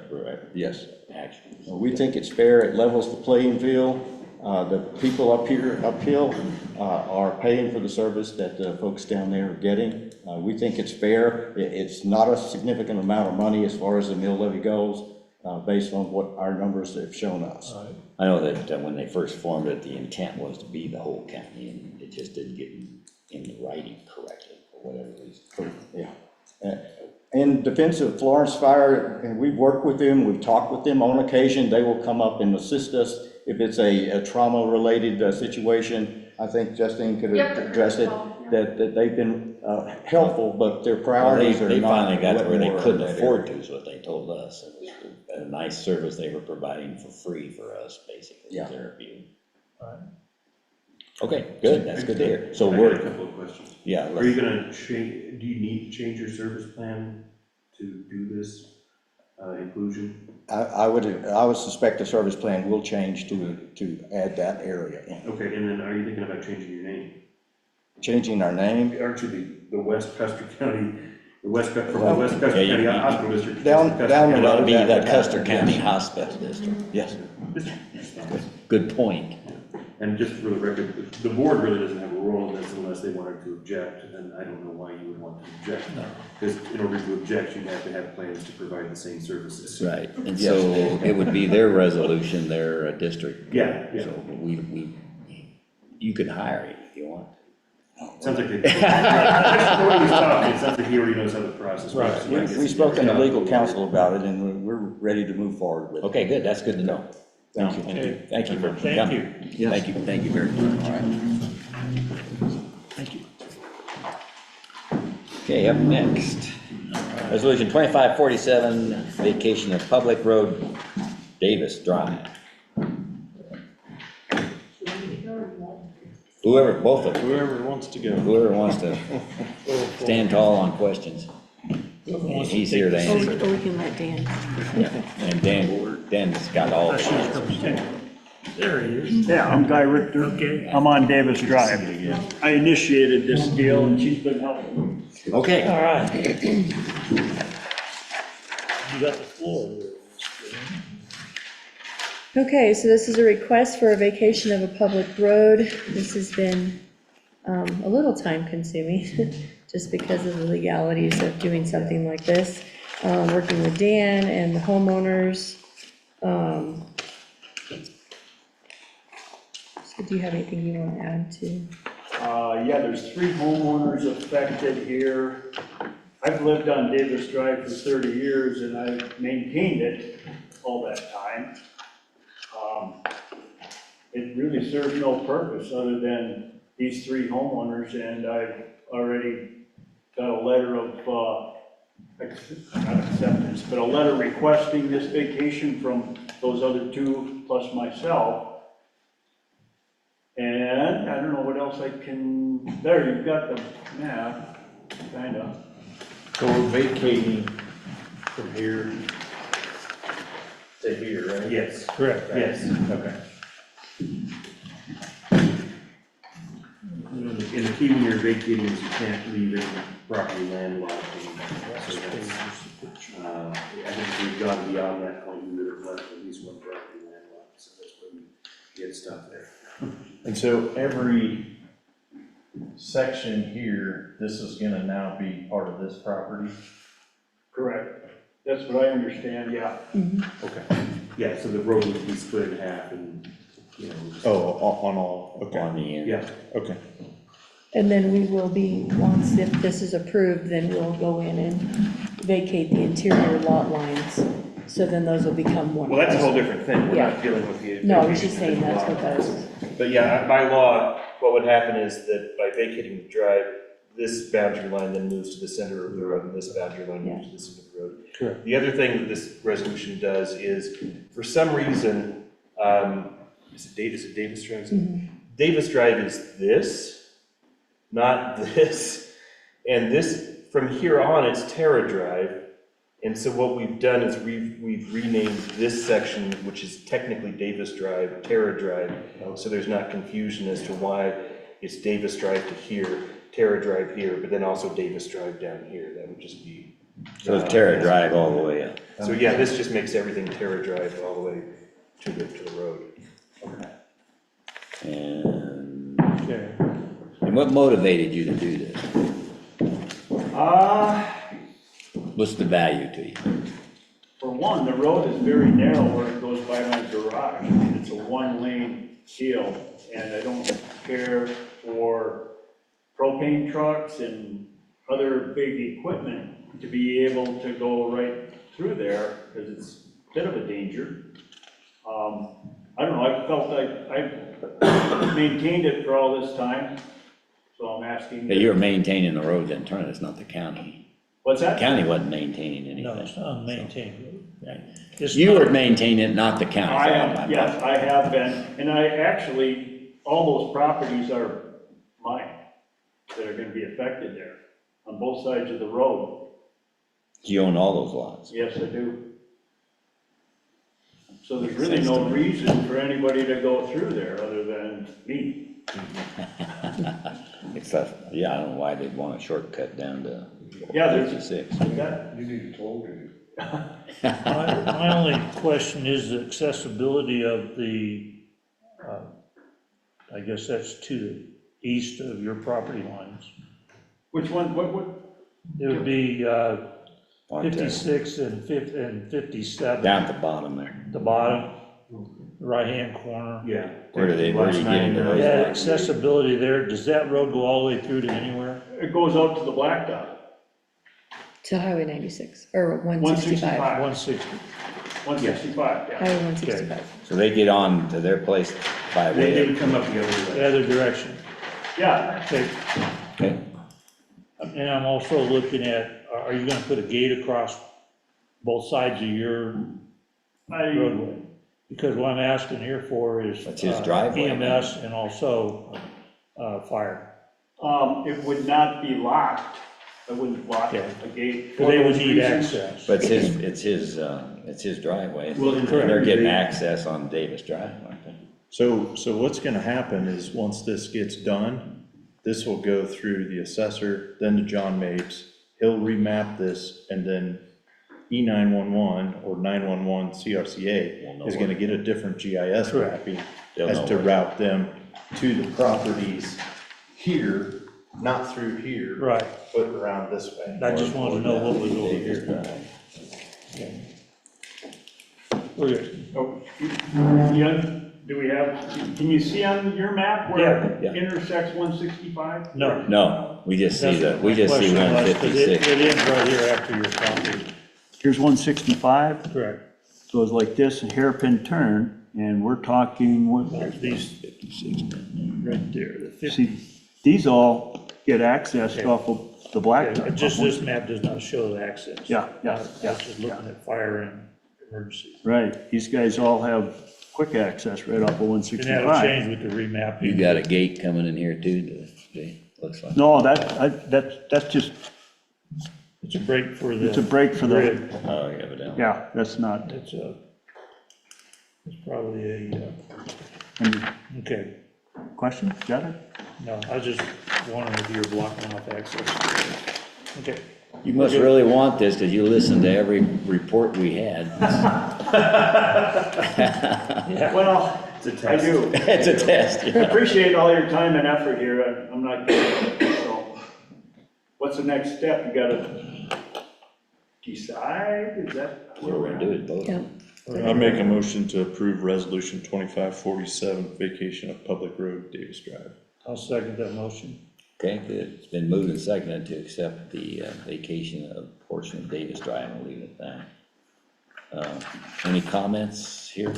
Yes. action. We think it's fair. It levels the playing field. The people uphill are paying for the service that the folks down there are getting. We think it's fair. It's not a significant amount of money as far as the mill levy goes, based on what our numbers have shown us. All right. I know that when they first formed it, the intent was to be the whole county, and it just didn't get in the writing correctly, for whatever reason. Yeah. In defense of Florence Fire, and we've worked with them, we've talked with them on occasion, they will come up and assist us. If it's a trauma-related situation, I think Justine could Yep. address it, that they've been helpful, but their priorities are not. They finally got to where they Wetmore couldn't or that afford area. to, is what they told us. It was a nice service they were providing for free for us, basically, Yeah. their view. All right. Okay, good, that's good to hear. So I we're, got a couple of questions. yeah. Are you gonna change, do you need to change your service plan to do this inclusion? I would suspect the service plan will change to add that area in. Okay, and then are you thinking about changing your name? Changing our name? Aren't you the West Custer County, from the West Custer Yeah, County Hospital District? Down Custer the County- It ought to be road, the that Custer would County yes. Hospital District. Yes. Good point. And just for the record, the board really doesn't have a role in this unless they wanted to object, and I don't know why you would want to object. Because in order to object, you'd have to have plans to provide the same services. Right, and so it would be their resolution, their district. Yeah, yeah. So you could hire him if you want. Sounds like they, that's the way he's talking, it sounds like he already knows how the process works. Right. We've spoken to legal counsel about it, and we're ready to move forward with it. Okay, good, that's good to know. Thank you. Okay. Thank you for Thank coming. you. Thank you very much. All right. Thank you. Okay, up next, Resolution 2547, vacation of public road, Davis Drive. Whoever, both of them, Whoever wants to go. whoever wants to stand tall on questions. He's here to answer. Or we can let Dan. And Dan's got all of it. There he is. Yeah, I'm Guy Richter. Okay. I'm on Davis Drive. I initiated this deal and she's been helping. Okay. All right. You got the floor. Okay, so this is a request for a vacation of a public road. This has been a little time consuming, just because of the legalities of doing something like this. Working with Dan and the homeowners. So do you have anything you want to add to? Yeah, there's 3 homeowners affected here. I've lived on Davis Drive for 30 years and I've maintained it all that time. It really serves no purpose other than these 3 homeowners, and I've already got a letter of, not acceptance, but a letter requesting this vacation from those other two plus myself. And I don't know what else I can, there, you've got the map, kind of. So we're vacating from here to here, right? Yes. Correct. Yes. Okay. And the key when you're vacating is you can't leave it property landlocked. So that's, I think we've gone beyond that point, we would have left at least one property landlocked, so that's where we get stuff there. And so every section here, this is gonna now be part of this property? Correct. That's what I understand, yeah. Okay. Yeah, so the road would be split in half and, you know. Oh, on all, okay. On the end. Yeah. Okay. And then we will be, once if this is approved, then we'll go in and vacate the interior lot lines. So then those will become one. Well, that's a whole different thing, we're Yeah. not dealing with the. No, I was just saying that's what that is. But yeah, by law, what would happen is that by vacating the drive, this boundary line then moves to the center of the road, and this boundary line moves to the center of the road. Correct. The other thing that this resolution does is, for some reason, is it Davis Drive? Davis Drive is this, not this. And this, from here on, it's Terra Drive. And so what we've done is we've renamed this section, which is technically Davis Drive, Terra Drive. So there's not confusion as to why it's Davis Drive to here, Terra Drive here, but then also Davis Drive down here. That would just be. So it's Terra Drive all the way up. So yeah, this just makes everything Terra Drive all the way to the road. And what motivated you to do this? What's the value to you? For one, the road is very narrow where it goes by my garage. I mean, it's a one-lane deal, and I don't care for propane trucks and other big equipment to be able to go right through there, because it's a bit of a danger. I don't know, I felt like I've maintained it for all this time, so I'm asking. That you're maintaining the roads in turn, it's not the county. What's that? The county wasn't maintaining anything. No, it's not maintained. It's You not- were maintaining it, not the county. I am, yes, I have been, and I actually, all those properties are mine that are gonna be affected there, on both sides of the road. You own all those lots. Yes, I do. So there's really no reason for anybody to go through there other than me. Except, yeah, I don't know why they'd want a shortcut down to Yeah, there's. 56. You need a toll gate. My only question is the accessibility of the, I guess that's to the east of your property lines. Which one, what? It would be 56 and 57. Down at the bottom there. The bottom, right-hand corner. Yeah. Where do you get into those? Yeah, accessibility there, does that road go all the way through to anywhere? It goes out to the blacktop. To Highway 96, or 165. 160. 165, yeah. Highway 165. So they get on to their place by way They of. would come up the other way. The other direction. Yeah. Okay. Okay. And I'm also looking at, are you gonna put a gate across both sides of your roadway? Because what I'm asking here for is That's his driveway. EMS and also fire. It would not be locked. I wouldn't lock Okay. a gate. Because they would For those need reasons. access. But it's his driveway. Well, in They're fact, getting they- access on Davis Drive, aren't they? So what's gonna happen is, once this gets done, this will go through the assessor, then to John Mapes. He'll remap this, and then E911 or 911 CRCA is gonna get a different GIS mapping They'll as know to where. route them to the properties here, not through here. Right. But around this way. I just wanted to know what was over Davis here. Drive. We're good. Oh, yeah, do we have, can you see on your map where Yeah. it intersects 165? No. No, we just see That's the, what we my just see question was, 'cause 156. It ends right here after your property. Here's 165, Correct. goes like this, a hairpin turn, and we're talking, These 56 right there, the 50. see, these all get accessed Okay. off of the blacktop. Just this map does not show the access. Yeah, yeah, yeah, It's just looking at fire and emergency. Right, these guys all have quick access right off of And 165. that'll change with the remapping. You got a gate coming in here too, looks like. No, that's just, It's a break for the. it's a break for the, grid. Oh, yeah, evidently. yeah, that's not, It's probably okay. question, got it? No, I was just wondering if you were blocking off access. Okay. You must really want this, because you listened to every report we had. Well, It's a I test. do. It's a test, I yeah. appreciate all your time and effort here, I'm not kidding, so. What's the next step? You gotta decide, is that? What we're gonna do is vote. Yeah. I make a motion to approve resolution 2547, vacation of public road, Davis Drive. I'll second that motion. Okay, good. It's been moved and seconded to accept the vacation of portion of Davis Drive, and we'll leave it at that. Any comments here?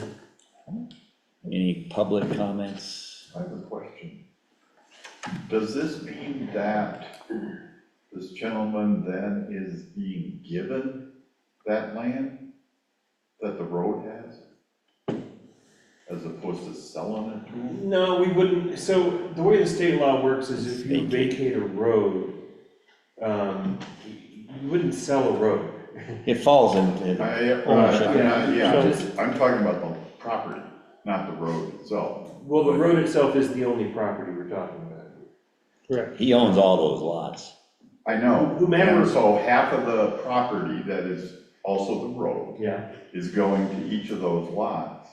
Any public comments? I have a question. Does this mean that this gentleman then is being given that land that the road has? As opposed to selling it to him? No, we wouldn't, so the way the state law works is if you vacate a road, you wouldn't sell a road. It falls in ownership. I'm talking about the property, not the road itself. Well, the road itself is the only property we're talking about. Correct. He owns all those lots. I know, Whomever- and so half of the property that is also the road Yeah. is going to each of those lots,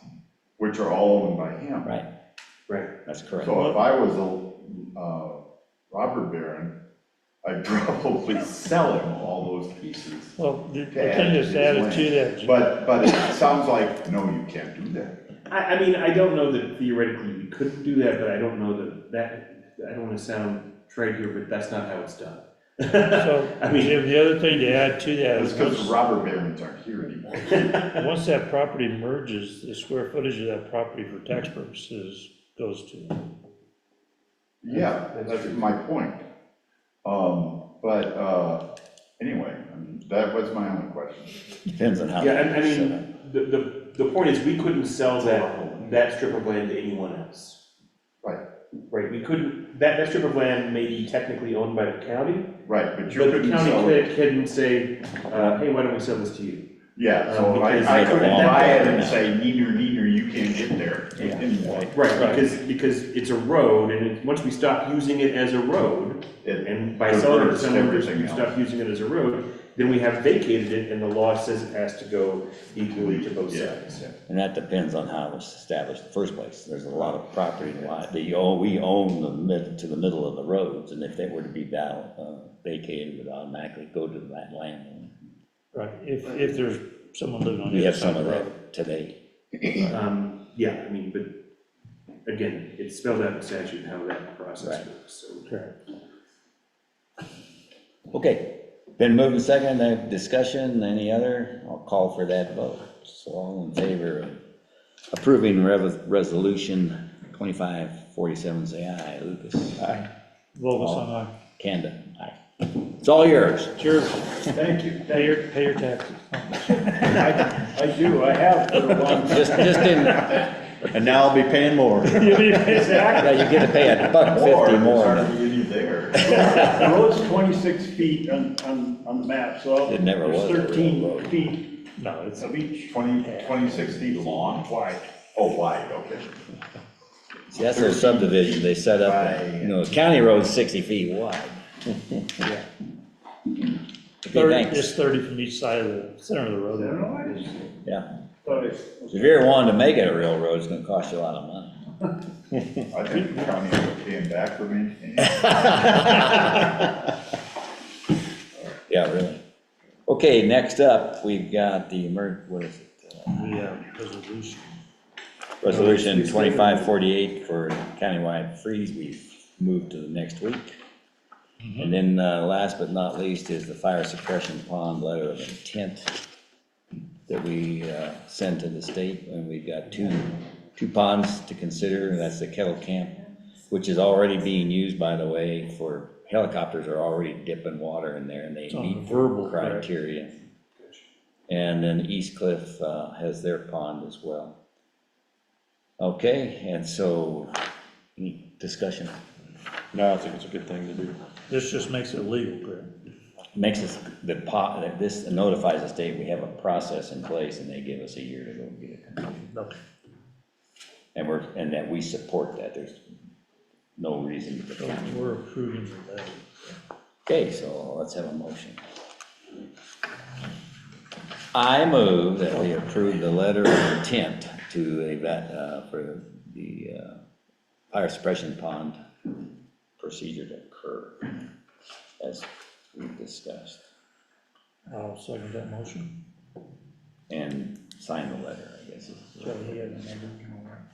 which are all owned by him. Right, Right. that's correct. So if I was a robber baron, I'd probably sell him all those pieces. Well, the to thing add that's his added land. to that. But it sounds like, no, you can't do that. I mean, I don't know that theoretically you couldn't do that, but I don't know I don't wanna sound trite here, but that's not how it's done. So, I mean, Jim, the other thing to add to that It's is because the robber barons aren't here anymore. once that property merges, the square footage of that property for tax purposes goes to. Yeah, that's my point. Anyway, I mean, that was my only question. Depends on how. yeah, I it's set up. mean, the point is, we couldn't sell that strip of land to anyone else. Right. Right, we couldn't, that strip of land may be technically owned by the county, Right, but you but the couldn't county sell it. couldn't say, hey, why don't we sell this to you? Yeah, so because- I couldn't buy it and Yeah. say, neener, you can't get there anymore. Right, because it's a road, and once we stop using it as a road, and by selling it to Converts someone, everything we else. stop using it as a road, then we have vacated it, and the law says it has to go equally to both sides. And that depends on how it was established in the first place. There's a lot of property that we own to the middle of the roads, and if they were to be vacated, it would automatically go to that land. Right, if there's someone living on We the have other some side of of the road. that today. Yeah, I mean, but again, it's spelled out in statute how that process works, so. Correct. Okay, been moved and seconded, discussion, any other? I'll call for that vote. So all in favor of approving resolution 2547, say aye. Lucas? Aye. Vogel's on aye. Kanda? Aye. It's all yours. Sure. Thank you. Pay your taxes. I do, I have for a long time. Just didn't, And now I'll be paying more. yeah, you get to pay $1.50 more. Hardly there. The road's 26 feet on the map, so It never was a there's real road. 13 feet No, it's of each 26 feet long? wide. Oh, wide, okay. See, that's their subdivision, they set up, the county road's 60 feet wide. Yeah. Okay, thanks. Just 30 from each side of the center of the road. Yeah. Thought it- So if you ever wanted to make it a real road, it's gonna cost you a lot of money. I think the county is paying back for me. Yeah, really. Okay, next up, we've got the what is it? Resolution. Resolution 2548 for countywide freeze, we've moved to the next week. And then, last but not least, is the fire suppression pond letter of intent that we sent to the state, and we've got two ponds to consider. That's the Kettle Camp, which is already being used, by the way, for helicopters are already dipping water in there and they It's on meet verbal, the correct? criteria. And then East Cliff has their pond as well. Okay, and so, any discussion? No, I think it's a good thing to do. This just makes it legal, correct? Makes us, this notifies the state we have a process in place and they give us a year to go get it completed. Okay. And that we support that, there's no reason to. So we're approving the letter. Okay, so let's have a motion. I move that we approve the letter of intent for the fire suppression pond procedure to occur, as we've discussed. I'll second that motion. And sign the letter, I guess. Shall we have a number?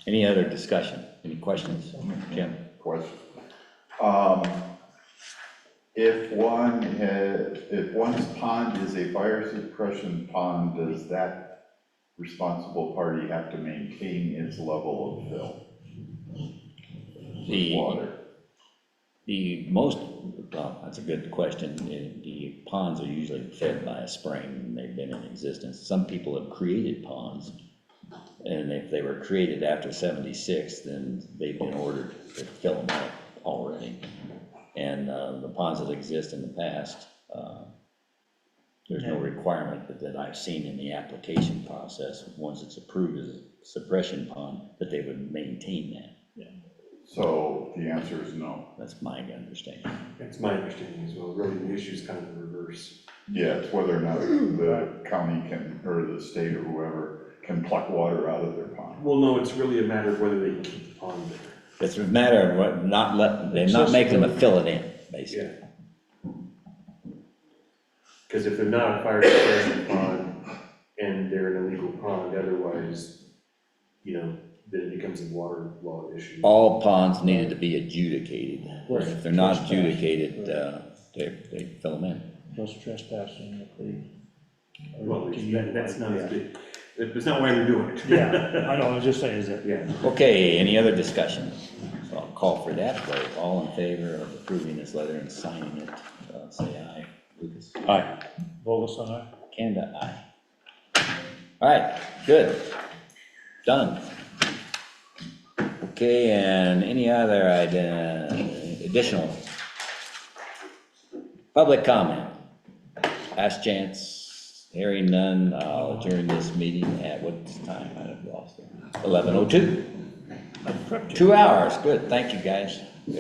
Any other discussion? Any questions? Jim? Question. If one's pond is a fire suppression pond, does that responsible party have to maintain its level of fill? Water. Well, that's a good question. The ponds are usually fed by a spring, and they've been in existence. Some people have created ponds, and if they were created after 76, then they've been ordered to fill them up already. And the ponds that exist in the past, there's no requirement that I've seen in the application process, once it's approved as a suppression pond, that they would maintain that. Yeah. So the answer is no. That's my understanding. That's my understanding as well. Really, the issue is kind of the reverse. Yeah, it's whether or not the county can, or the state or whoever, can pluck water out of their pond. Well, no, it's really a matter of whether they can keep the pond there. It's a matter of what, they're not making them fill it in, basically. Yeah. Because if they're not a fire suppression pond and they're an illegal pond, otherwise, then it becomes a water law issue. All ponds needed to be adjudicated. If they're not adjudicated, they fill them in. Plus trespassing, if they. Well, that's not as big. That's not why they're doing it. Yeah, I know, I was just saying, is that. Yeah. Okay, any other discussion? So I'll call for that vote. All in favor of approving this letter and signing it, say aye. Lucas? Aye. Vogelson, aye? Kanda, aye. All right, good. Done. Okay, and any other additional public comment? Last chance. Hearing none, I'll adjourn this meeting at what time? I've lost it. 11:02. 2 hours, good, thank you, guys.